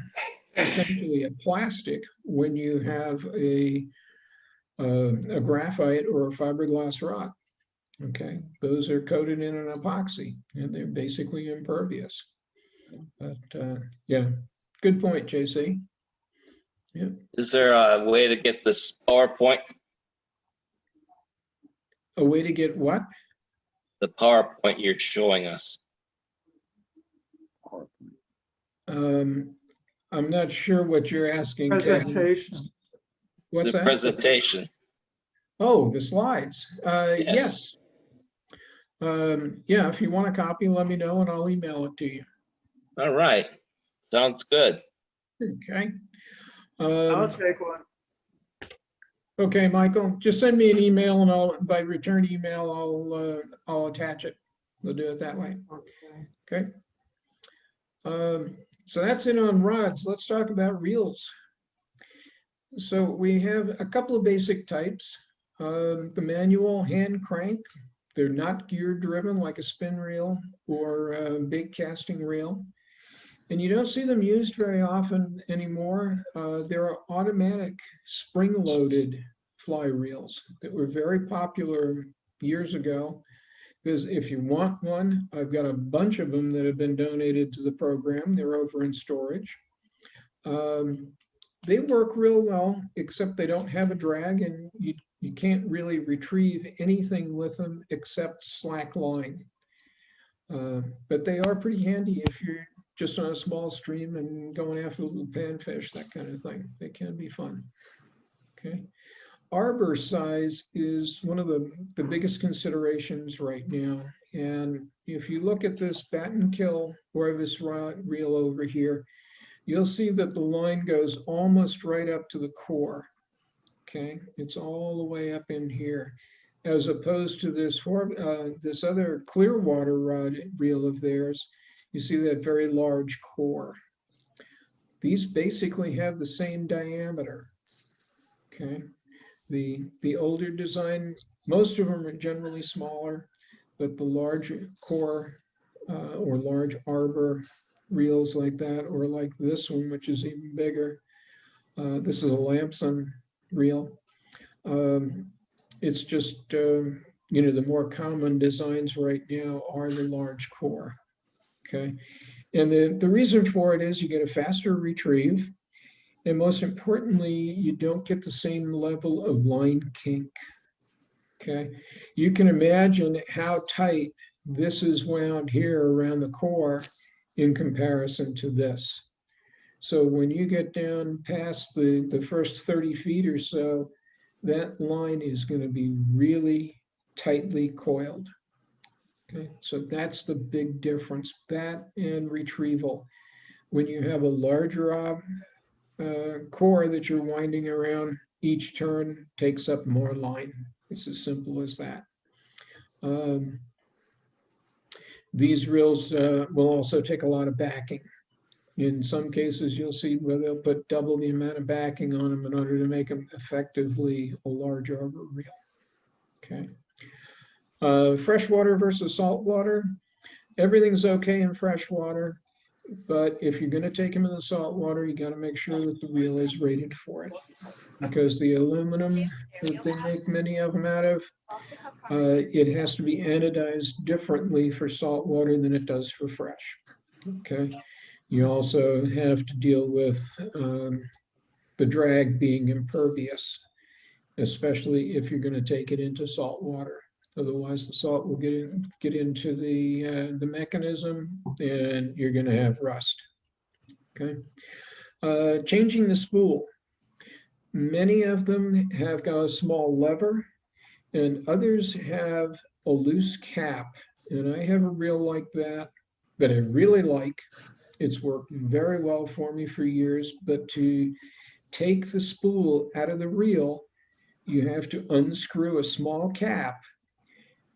essentially a plastic when you have a graphite or a fiberglass rod. Okay, those are coated in an epoxy and they're basically impervious. But yeah, good point, JC. Yeah. Is there a way to get this PowerPoint? A way to get what? The PowerPoint you're showing us. I'm not sure what you're asking. Kevin. Presentation. What's The that? presentation. Oh, the slides. Yes. Yeah, if you want a copy, let me know and I'll email it to you. All right. Sounds good. Okay. I'll take one. Okay, Michael, just send me an email and I'll, by return email, I'll attach it. We'll do it that way. Okay. So that's it on rods. Let's talk about reels. So we have a couple of basic types. The manual hand crank. They're not gear driven like a spin reel or a big casting reel. And you don't see them used very often anymore. There are automatic spring-loaded fly reels that were very popular years ago. Because if you want one, I've got a bunch of them that have been donated to the program. They're over in storage. They work real well, except they don't have a drag and you can't really retrieve anything with them except slack line. But they are pretty handy if you're just on a small stream and going after little panfish, that kind of thing. They can be fun. Okay. Arbor size is one of the biggest considerations right now. And if you look at this bat and kill or this reel over here, you'll see that the line goes almost right up to the core. Okay, it's all the way up in here, as opposed to this this other clear water rod reel of theirs. You see that very large core. These basically have the same diameter. Okay, the older design, most of them are generally smaller, but the large core or large arbor reels like that, or like this one, which is even bigger. This is a Lamson reel. It's just, you know, the more common designs right now are the large core. Okay. And the reason for it is you get a faster retrieve. And most importantly, you don't get the same level of line kink. Okay. You can imagine how tight this is wound here around the core in comparison to this. So when you get down past the first 30 feet or so, that line is going to be really tightly coiled. Okay, so that's the big difference, that and retrieval. When you have a larger core that you're winding around, each turn takes up more line. It's as simple as that. These reels will also take a lot of backing. In some cases, you'll see where they'll put double the amount of backing on them in order to make them effectively a large arbor reel. Okay. Freshwater versus saltwater. Everything's okay in freshwater, but if you're going to take them in the saltwater, you got to make sure that the reel is rated for it, because the aluminum that they make many of them out of, it has to be anodized differently for saltwater than it does for fresh. Okay. You also have to deal with the drag being impervious, especially if you're going to take it into salt water. Otherwise, the salt will get into the mechanism, and you're going to have rust. Okay. Changing the spool. Many of them have got a small lever, and others have a loose cap. And I have a reel like that I really like. It's worked very well for me for years, but to take the spool out of the reel, you have to unscrew a small cap.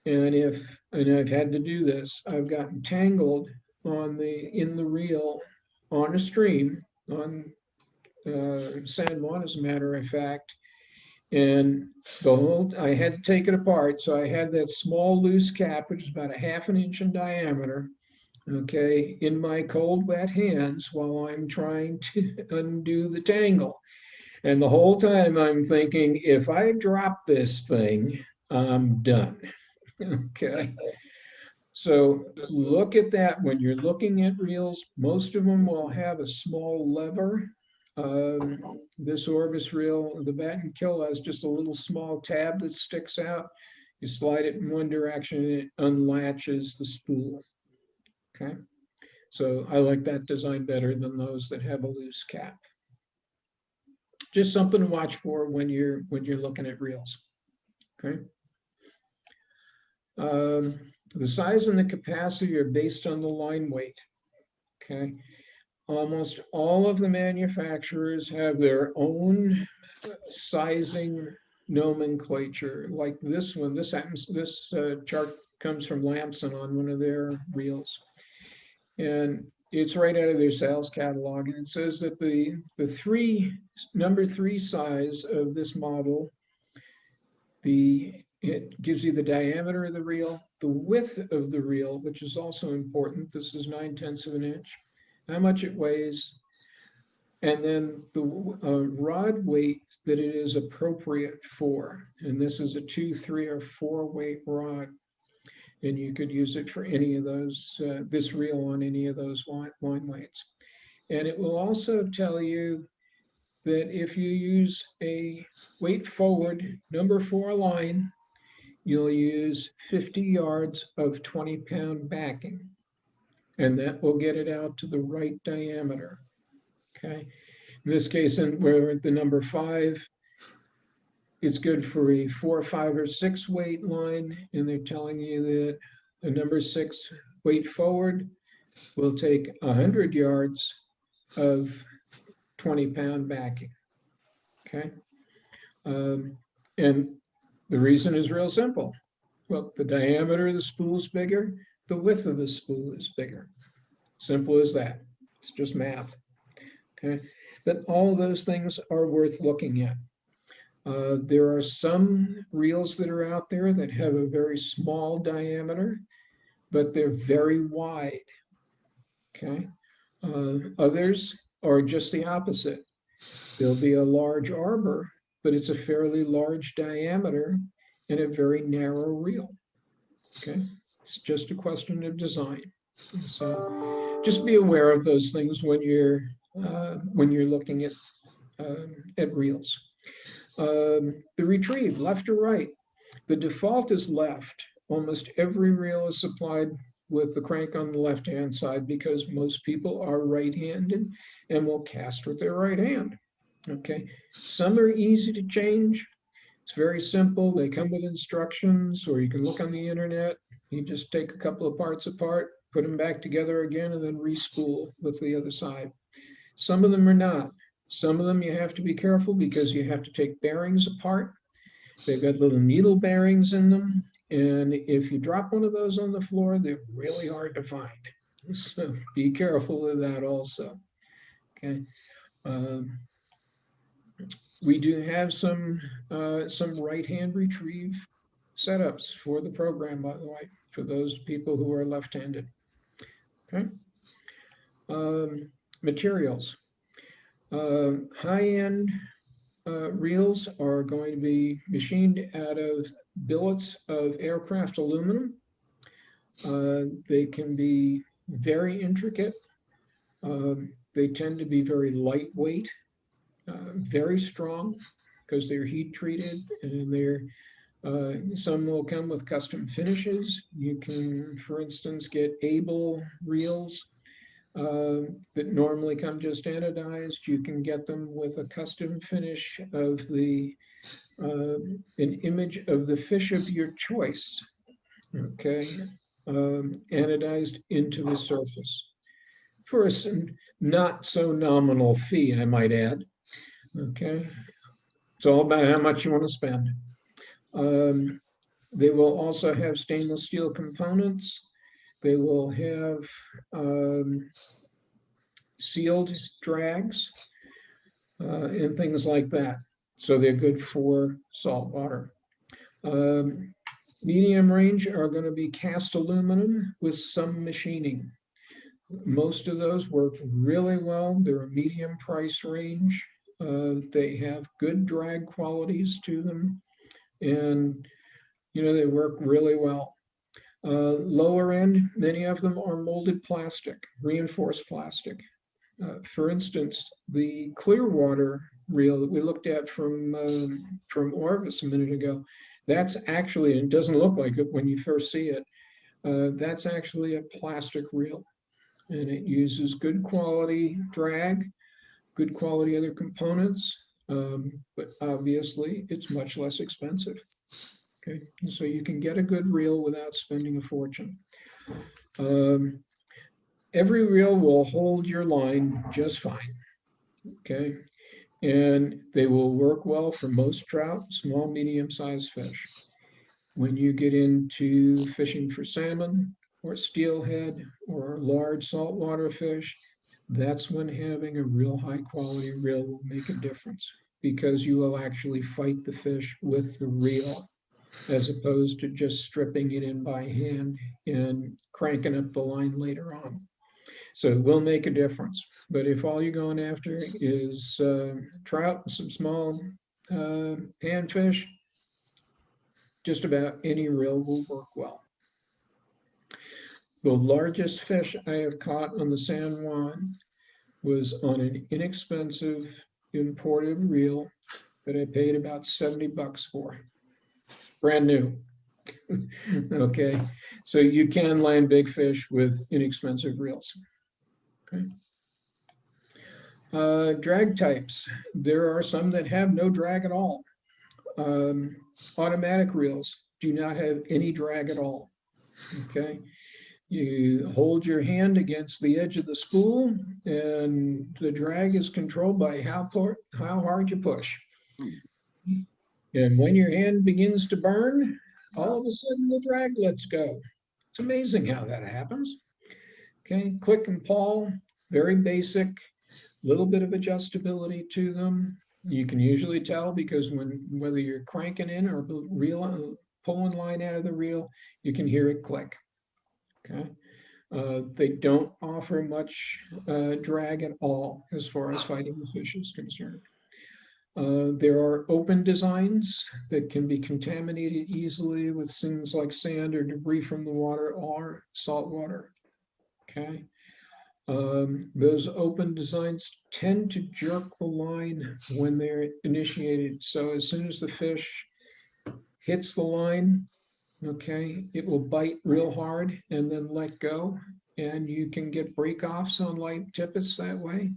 And I've had to do this, I've gotten tangled in the reel on a stream, on San Juan, as a matter of fact. And I had to take it apart. So I had that small loose cap, which is about a ½ inch in diameter, okay, in my cold, wet hands while I'm trying to undo the tangle. And the whole time I'm thinking, if I drop this thing, I'm done. Okay. So look at that when you're looking at reels. Most of them will have a small lever. This Orbis reel, the bat and kill, has just a little small tab that sticks out. You slide it in one direction and it unlatches the spool. Okay. So I like that design better than those that have a loose cap. Just something to watch for when you're looking at reels. Okay. The size and the capacity are based on the line weight. Okay. Almost all of the manufacturers have their own sizing nomenclature. Like this one, this chart comes from Lamson on one of their reels. And it's right out of their sales catalog. And it says that the number 3 size of this model, it gives you the diameter of the reel, the width of the reel, which is also important. This is 9/10 of an inch, how much it weighs, and then the rod weight that it is appropriate for. And this is a 2, 3, or 4 weight rod. And you could use it for any of those, this reel on any of those line weights. And it will also tell you that if you use a weight forward number 4 line, you'll use 50 yards of 20-pound backing. And that will get it out to the right diameter. Okay. In this case, we're at the number 5. It's good for a 4, 5, or 6 weight line. And they're telling you that the number 6 weight forward will take 100 yards of 20-pound backing. Okay. And the reason is real simple. Well, the diameter of the spool is bigger, the width of the spool is bigger. Simple as that. It's just math. Okay. But all of those things are worth looking at. There are some reels that are out there that have a very small diameter, but they're very wide. Okay. Others are just the opposite. There'll be a large arbor, but it's a fairly large diameter and a very narrow reel. Okay. It's just a question of design. So just be aware of those things when you're looking at reels. The retrieve, left or right. The default is left. Almost every reel is supplied with the crank on the left-hand side because most people are right-handed and will cast with their right hand. Okay, some are easy to change. It's very simple. They come with instructions, or you can look on the internet. You just take a couple of parts apart, put them back together again, and then re-spool with the other side. Some of them are not. Some of them you have to be careful because you have to take bearings apart. They've got little needle bearings in them. And if you drop one of those on the floor, they're really hard to find. So be careful of that also. Okay. We do have some right-hand retrieve setups for the program, by the way, for those people who are left-handed. Okay. Materials. High-end reels are going to be machined out of billets of aircraft aluminum. They can be very intricate. They tend to be very lightweight, very strong because they're heat treated, and they're some will come with custom finishes. You can, for instance, get Able reels that normally come just anodized. You can get them with a custom finish of an image of the fish of your choice, okay, anodized into the surface for a not so nominal fee, I might add. Okay, it's all about how much you want to spend. They will also have stainless steel components. They will have sealed drags. and things like that. So they're good for saltwater. Medium range are going to be cast aluminum with some machining. Most of those work really well. They're a medium price range. They have good drag qualities to them, and they work really well. Lower end, many of them are molded plastic, reinforced plastic. For instance, the Clearwater reel that we looked at from Orvis a minute ago, that's actually, and it doesn't look like it when you first see it, that's actually a plastic reel. And it uses good quality drag, good quality other components, but obviously it's much less expensive. Okay, and so you can get a good reel without spending a fortune. Every reel will hold your line just fine. Okay, and they will work well for most trout, small, medium-sized fish. When you get into fishing for salmon or steelhead or large saltwater fish, that's when having a real high quality reel will make a difference, because you will actually fight the fish with the reel as opposed to just stripping it in by hand and cranking up the line later on. So it will make a difference. But if all you're going after is trout and some small panfish, just about any reel will work well. The largest fish I have caught on the San Juan was on an inexpensive imported reel that I paid about $70 for. Brand new. Okay, so you can land big fish with inexpensive reels. Okay. Drag types. There are some that have no drag at all. Automatic reels do not have any drag at all. Okay, you hold your hand against the edge of the spool, and the drag is controlled by how hard you push. And when your hand begins to burn, all of a sudden the drag lets go. It's amazing how that happens. Okay, click and pull, very basic, little bit of adjustability to them. You can usually tell because whether you're cranking in or pulling line out of the reel, you can hear it click. Okay, they don't offer much drag at all as far as fighting the fish is concerned. There are open designs that can be contaminated easily with things like sand or debris from the water or salt water. Okay. Those open designs tend to jerk the line when they're initiated. So as soon as the fish hits the line, okay, it will bite real hard and then let go. And you can get break-offs on light tippets that way.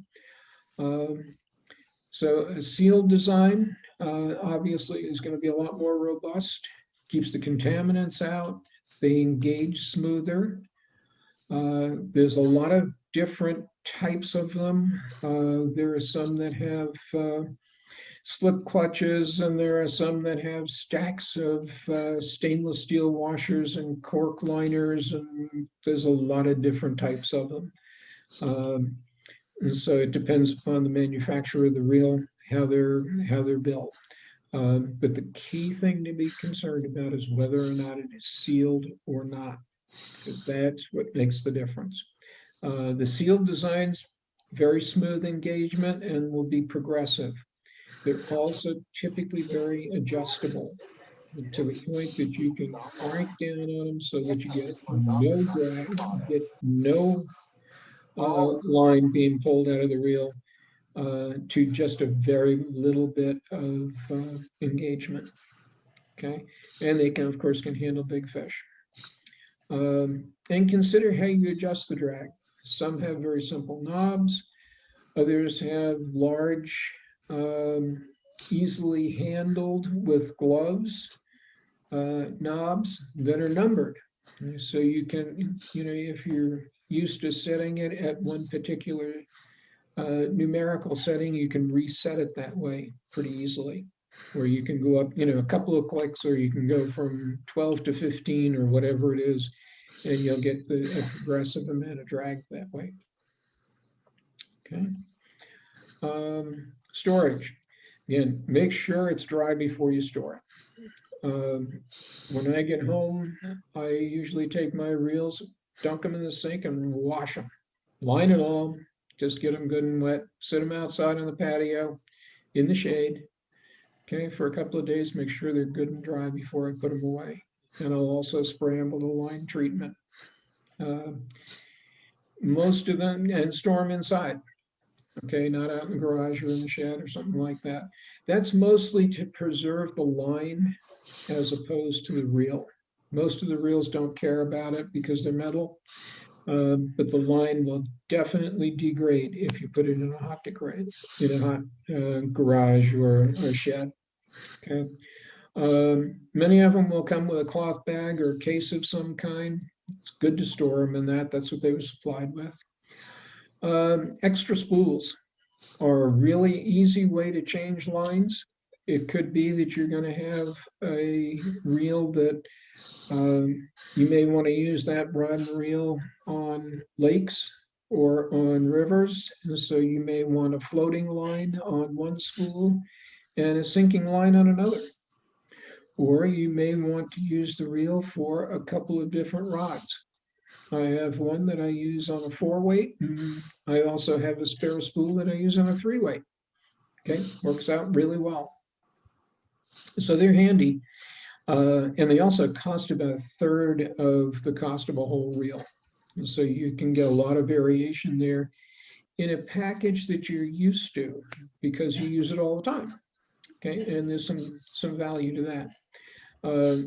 So a sealed design obviously is going to be a lot more robust, keeps the contaminants out, they engage smoother. There's a lot of different types of them. There are some that have slip clutches, and there are some that have stacks of stainless steel washers and cork liners, and there's a lot of different types of them. And so it depends upon the manufacturer of the reel, how they're built. But the key thing to be concerned about is whether or not it is sealed or not, because that's what makes the difference. The sealed designs, very smooth engagement and will be progressive. They're also typically very adjustable to the point that you can crank down on them so that you get no drag, get no line being pulled out of the reel to just a very little bit of engagement. Okay, and they can, of course, can handle big fish. And consider how you adjust the drag. Some have very simple knobs. Others have large, easily handled with gloves knobs that are numbered. So you can, if you're used to setting it at one particular numerical setting, you can reset it that way pretty easily. Or you can go up, a couple of clicks, or you can go from 12 to 15 or whatever it is, and you'll get a progressive amount of drag that way. Okay. storage. Again, make sure it's dry before you store it. When I get home, I usually take my reels, dunk them in the sink and wash them. Line it all, just get them good and wet, sit them outside on the patio in the shade. Okay, for a couple of days, make sure they're good and dry before I put them away. And I'll also spray them with a line treatment. Most of them, and store them inside. Okay, not out in the garage or in the shed or something like that. That's mostly to preserve the line as opposed to the reel. Most of the reels don't care about it because they're metal, but the line will definitely degrade if you put it in a hot garage or a shed. Okay. Many of them will come with a cloth bag or a case of some kind. It's good to store them in that. That's what they were supplied with. Extra spools are a really easy way to change lines. It could be that you're going to have a reel that you may want to use that rod and reel on lakes or on rivers. And so you may want a floating line on one spool and a sinking line on another. Or you may want to use the reel for a couple of different rods. I have one that I use on a 4-weight. I also have a spare spool that I use on a 3-weight. Okay, works out really well. So they're handy. And they also cost about 1/3 of the cost of a whole reel. And so you can get a lot of variation there in a package that you're used to because you use it all the time. Okay, and there's some value to that.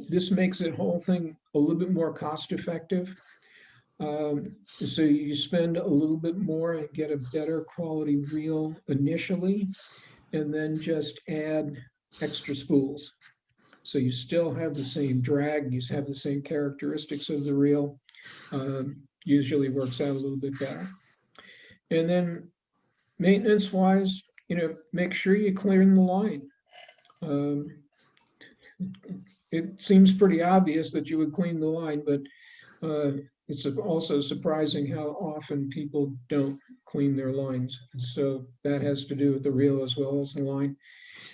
This makes the whole thing a little bit more cost effective. So you spend a little bit more and get a better quality reel initially, and then just add extra spools. So you still have the same drag, you have the same characteristics of the reel. Usually works out a little bit better. And then maintenance wise, make sure you clear the line. It seems pretty obvious that you would clean the line, but it's also surprising how often people don't clean their lines. And so that has to do with the reel as well as the line.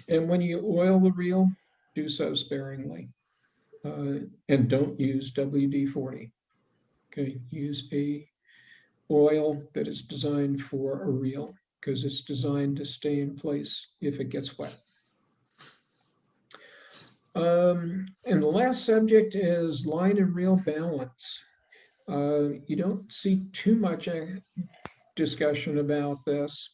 And when you oil the reel, do so sparingly. And don't use WD-40. Okay, use a oil that is designed for a reel because it's designed to stay in place if it gets wet. And the last subject is line and reel balance. You don't see too much discussion about this.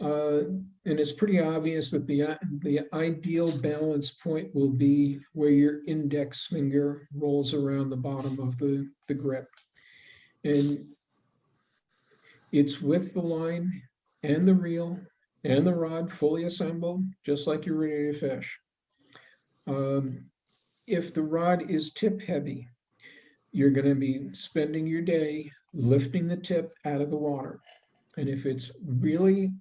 And it's pretty obvious that the ideal balance point will be where your index finger rolls around the bottom of the grip. And it's with the line and the reel and the rod fully assembled, just like you're ready to fish. If the rod is tip heavy, you're going to be spending your day lifting the tip out of the water. And if it's really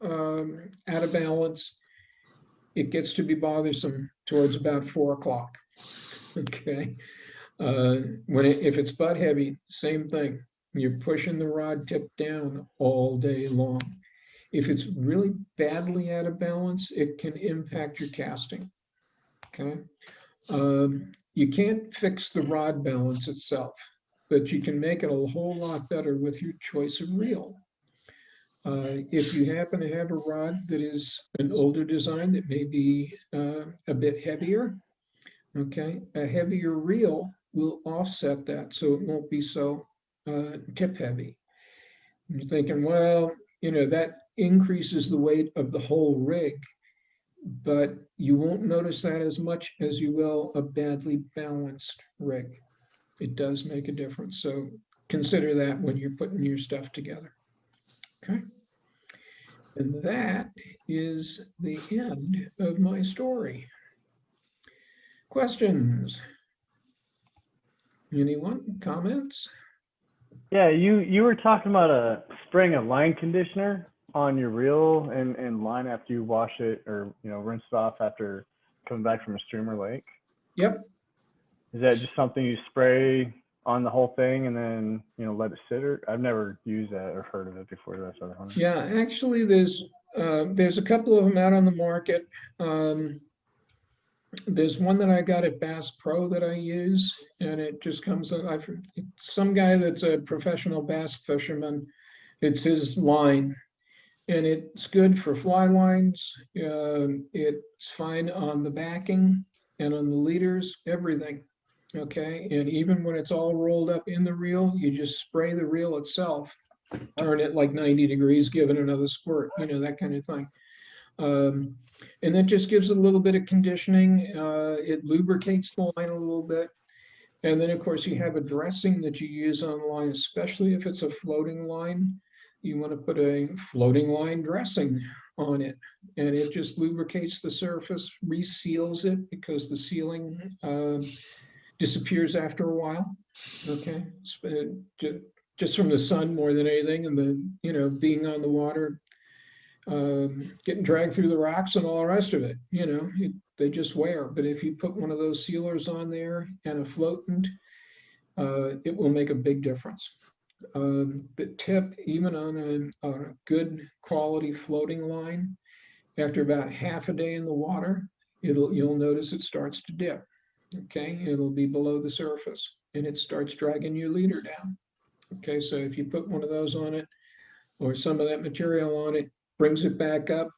out of balance, it gets to be bothersome towards about 4 o'clock. Okay. If it's butt heavy, same thing. You're pushing the rod tip down all day long. If it's really badly out of balance, it can impact your casting. Okay. You can't fix the rod balance itself, but you can make it a whole lot better with your choice of reel. If you happen to have a rod that is an older design that may be a bit heavier, okay, a heavier reel will offset that so it won't be so tip heavy. You're thinking, well, that increases the weight of the whole rig, but you won't notice that as much as you will a badly balanced rig. It does make a difference. So consider that when you're putting your stuff together. Okay. And that is the end of my story. Questions? Anyone? Comments? Yeah, you were talking about spraying a line conditioner on your reel and line after you wash it or rinse it off after coming back from a stream or lake. Yep. Is that just something you spray on the whole thing and then let it sit? Or I've never used that or heard of it before. That's what I Yeah, actually, there's There's a couple of them out on the market. There's one that I got at Bass Pro that I use, and it just comes, some guy that's a professional bass fisherman, it's his line. And it's good for fly lines. It's fine on the backing and on the leaders, everything. Okay, and even when it's all rolled up in the reel, you just spray the reel itself, turn it like 90 degrees, give it another squirt, that kind of thing. And that just gives it a little bit of conditioning. It lubricates the line a little bit. And then, of course, you have a dressing that you use on the line, especially if it's a floating line. You want to put a floating line dressing on it, and it just lubricates the surface, reseals it because the sealing disappears after a while. Okay, just from the sun more than anything, and the being on the water, getting dragged through the rocks and all the rest of it. They just wear. But if you put one of those sealers on there and a floatant, it will make a big difference. The tip, even on a good quality floating line, after about half a day in the water, you'll notice it starts to dip. Okay, it'll be below the surface and it starts dragging your leader down. Okay, so if you put one of those on it or some of that material on it, brings it back up.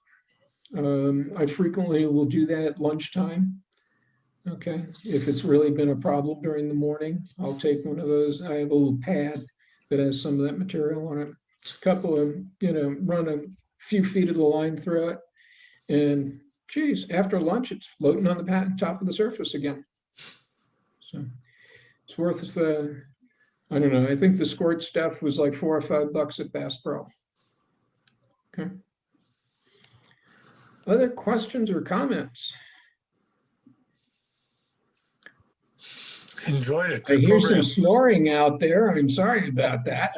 I frequently will do that at lunchtime. Okay, if it's really been a problem during the morning, I'll take one of those. I have a little pad that has some of that material on it. It's a couple of, run a few feet of the line through it. And geez, after lunch, it's floating on the top of the surface again. So it's worth, I don't know, I think the squirt stuff was like $4 or $5 at Bass Pro. Okay. Other questions or comments? Enjoyed it. I Good hear some program. snoring out there. I'm sorry about that.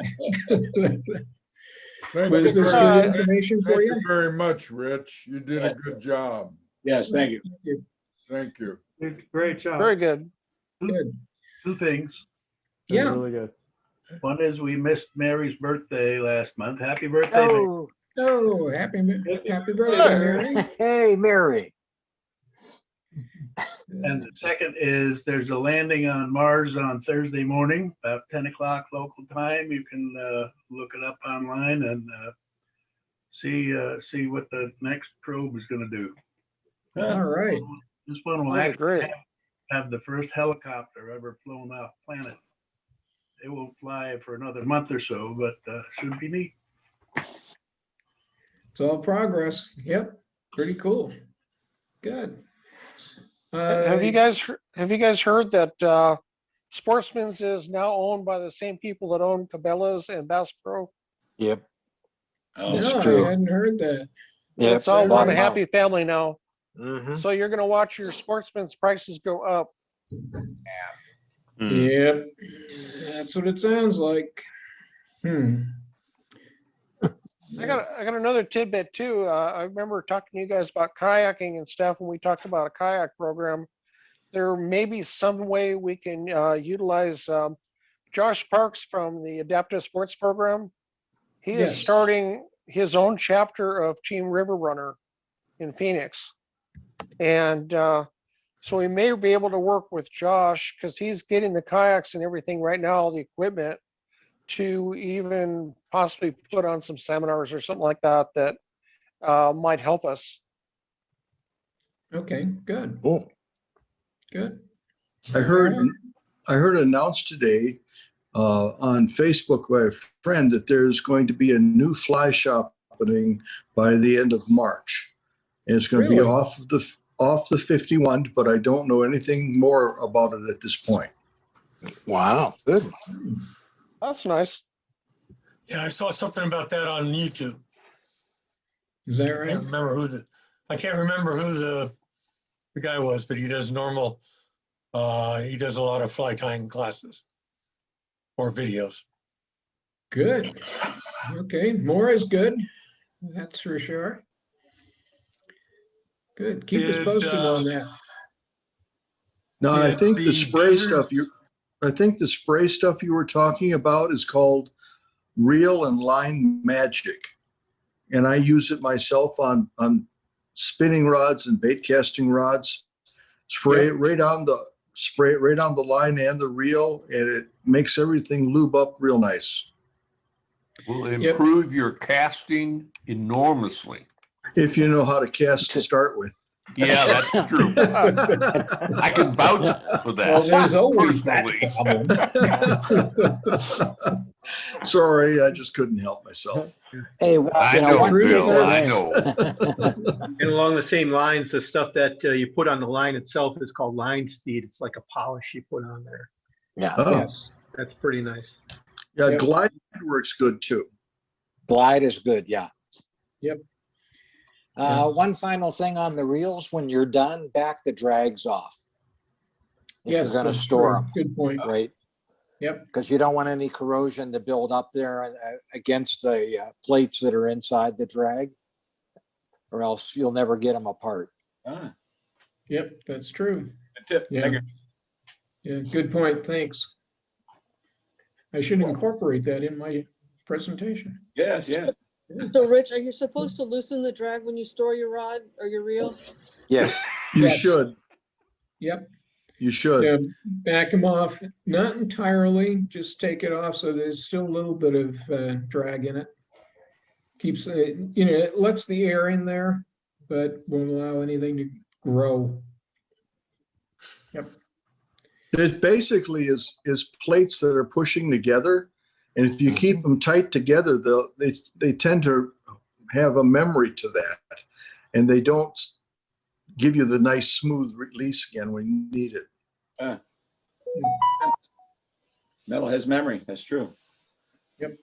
Thank Was you this very- good information for Thank you? you very much, Rich. You did a good job. Yes, thank you. Thank you. Great job. Very good. Good. Two things. That's Yeah. really good. One is we missed Mary's birthday last month. Happy birthday, Mary. Oh, happy birthday, Mary. Hey, Mary. And the second is there's a landing on Mars on Thursday morning, about 10 o'clock local time. You can look it up online and see what the next probe is going to do. All right. This one will Very actually great. have the first helicopter ever flown off planet. It won't fly for another month or so, but should be neat. It's all progress. Yep. Pretty cool. Good. Have you guys heard that Sportsman's is now owned by the same people that own Cabela's and Bass Pro? Yep. Oh, That's No, true. I hadn't heard that. Yep. It's all one Wow. happy family now. Mm-hmm. So you're going to watch your Sportsman's prices go up. Yep. That's what it sounds like. I got another tidbit too. I remember talking to you guys about kayaking and stuff when we talked about a kayak program. There may be some way we can utilize Josh Parks from the Adaptive Sports Program. He is Yes. starting his own chapter of Team River Runner in Phoenix. And so we may be able to work with Josh because he's getting the kayaks and everything right now, all the equipment, to even possibly put on some seminars or something like that that might help us. Okay, good. Cool. Good. I heard announced today on Facebook by a friend that there's going to be a new fly shop opening by the end of March. And it's going to be Really? off the 51, but I don't know anything more about it at this point. Wow. Good. That's nice. Yeah, I saw something about that on YouTube. Is that I right? can't remember who the guy was, but he does normal. He does a lot of fly tying classes or videos. Good. Okay, more is good. That's for sure. Good. Keep us Did, posted on that. Now, I Did think the the spray desert- stuff you were talking about is called Reel and Line Magic. and I use it myself on spinning rods and bait casting rods. Spray it right on the line and the reel, and it makes everything lube up real nice. Will improve your casting enormously. If you know how to cast to start with. Yeah, that's true. I can vouch for that. Well, there's always personally. that problem. Sorry, I just couldn't help myself. Hey, I know, Bill, I know. And along the same lines, the stuff that you put on the line itself is called line speed. It's like a polish you put on there. Yeah. Oh. Yes. That's pretty nice. Yeah, Yep. Glide works good too. Glide is good, yeah. Yep. One final thing on the reels, when you're done, back the drags off. If Yes, you're gonna that's store true. them, Good point. right? Yep. Because you don't want any corrosion to build up there against the plates that are inside the drag, or else you'll never get them apart. Ah, Yep, that's true. good tip. Yeah. Thank you. Yeah, good point. Thanks. I should incorporate that in my presentation. Yes, yeah. So Rich, are you supposed to loosen the drag when you store your rod or your reel? Yes. You Yes. should. Yep. You should. Yeah, back them off, not entirely, just take it off so there's still a little bit of drag in it. Keeps, it lets the air in there, but won't allow anything to grow. Yep. It basically is plates that are pushing together, and if you keep them tight together, they tend to have a memory to that, and they don't give you the nice smooth release again when you need it. Metal has memory. That's true. Yep.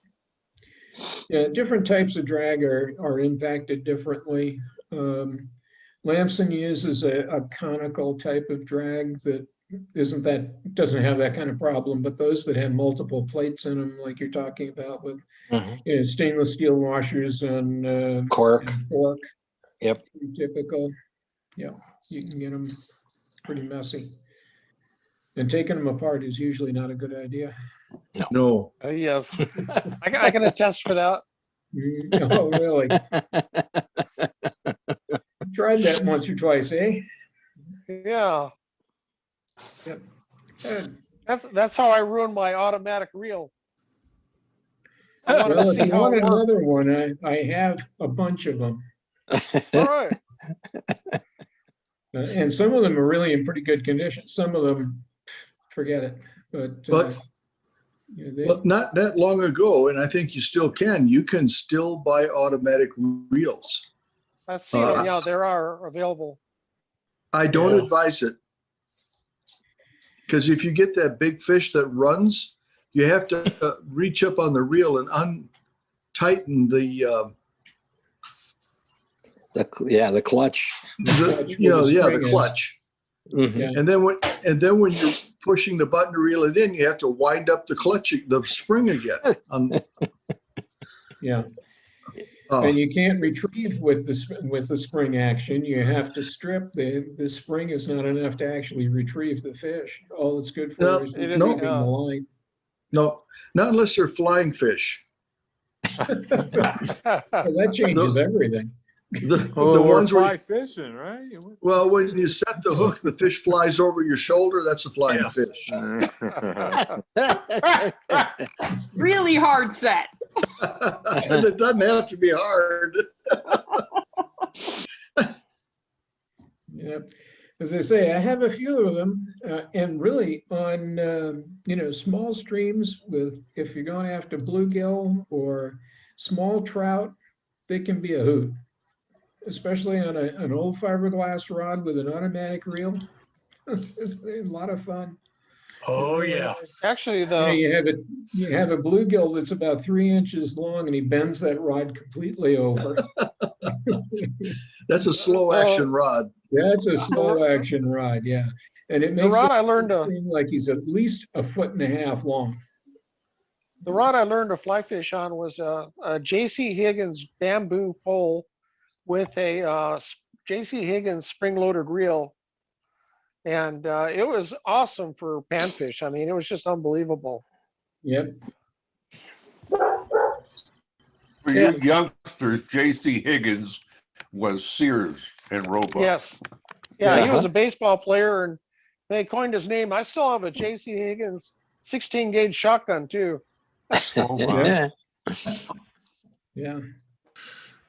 Yeah, different types of drag are impacted differently. Lamson uses a conical type of drag that doesn't have that kind of problem, but those that have multiple plates in them, like you're talking about with stainless steel washers and cork. and cork. Yep. Typical. Yeah, you can get them pretty messy. And taking them apart is usually not a good idea. No. Yes, I can attest for that. Oh, really? Tried that once or twice, eh? Yeah. Yep. That's how I ruined my automatic reel. I wanted Well, to if see you how want it worked. another one, I have a bunch of them. All right. And some of them are really in pretty good condition. Some of them, forget it. But Well, not that long ago, and I think you still can. You can still buy automatic reels. I've seen them. Yeah, there are available. I don't advise it, because if you get that big fish that runs, you have to reach up on the reel and untighten the clutch. The clutch. Mhm. And then when you're pushing the button to reel it in, you have to wind up the clutch, the spring again. Yeah. And you can't retrieve with the spring action. You have to strip. The spring is not enough to actually retrieve the fish. All it's good for is retrieving the line. No, not unless they're flying fish. Well, that changes everything. The We're ones where fly fishing, right? well, when you set the hook, the fish flies over your shoulder. That's a flying fish. Really hard set. And it doesn't have to be hard. Yep. As I say, I have a few of them, and really on small streams if you're going after bluegill or small trout, they can be a hoot, especially on an old fiberglass rod with an automatic reel. It's a lot of fun. Oh yeah. Actually, you have a bluegill that's about 3 inches long, and he bends that rod completely over. That's a slow action rod. That's a slow action rod, yeah. And it makes it seem like he's at least 1.5 feet long. The rod I learned to fly fish on was a J.C. Higgins bamboo pole with a J.C. Higgins spring-loaded reel. And it was awesome for panfish. I mean, it was just unbelievable. Yep. For you youngsters, J.C. Higgins was Sears and Roebuck. Yes. Yeah, he was Uh-huh. a baseball player and they coined his name. I still have a J.C. Higgins 16 gauge shotgun too. Oh, my. Yeah.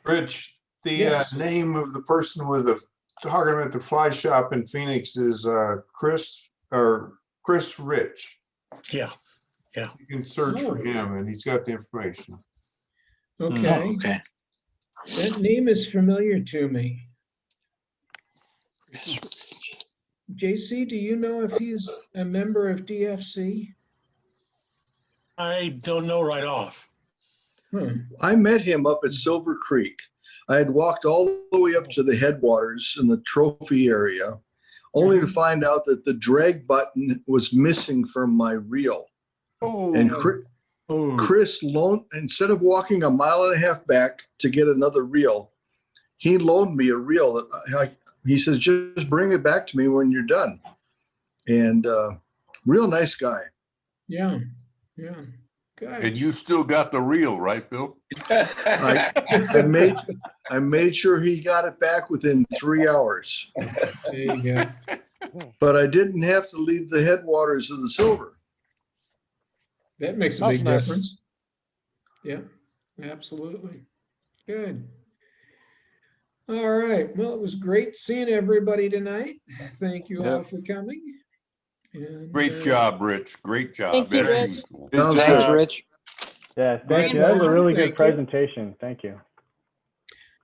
Rich, the Yes. name of the person with the talking about the fly shop in Phoenix is Chris Rich. Yeah, yeah. You can search for Oh. him and he's got the information. Okay. Oh, okay. That name is familiar to me. JC, do you know if he's a member of DFC? I don't know right off. I met him up at Silver Creek. I had walked all the way up to the headwaters in the trophy area, only to find out that the drag button was missing from my reel. And Chris loaned, instead of walking a mile and a half back to get another reel, he loaned me a reel that he says, just bring it back to me when you're done. And real nice guy. Yeah, yeah. Good. And you still got the reel, right, Bill? I made sure he got it back within 3 hours. There you go. But I didn't have to leave the headwaters of the Silver. That makes a That's big nice. difference. Yeah, absolutely. Good. All right. Well, it was great seeing everybody tonight. Thank you all for coming. And, Great job, Rich. Great job. Thank you, as Rich. usual. Good Thanks, job. Rich. Yeah, My thank you. That was a pleasure. really Thank good you. presentation. Thank you.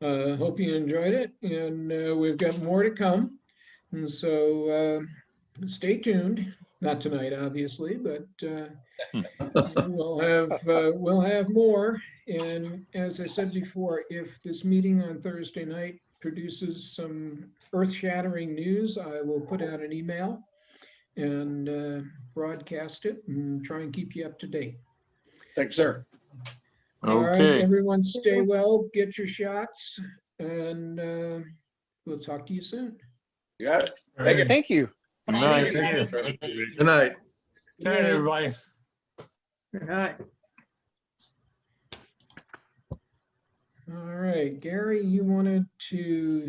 Hope you enjoyed it, and we've got more to come. And so stay tuned. Not tonight, obviously, but we'll have more. And as I said before, if this meeting on Thursday night produces some earth-shattering news, I will put out an email and broadcast it and try and keep you up to date. Thanks, sir. All right, Okay. everyone, stay well, get your shots, and we'll talk to you soon. You got it. Thank you. Thank you. Good night. Thank you. Good night. Good night, everybody. Good night. All right, Gary, you wanted to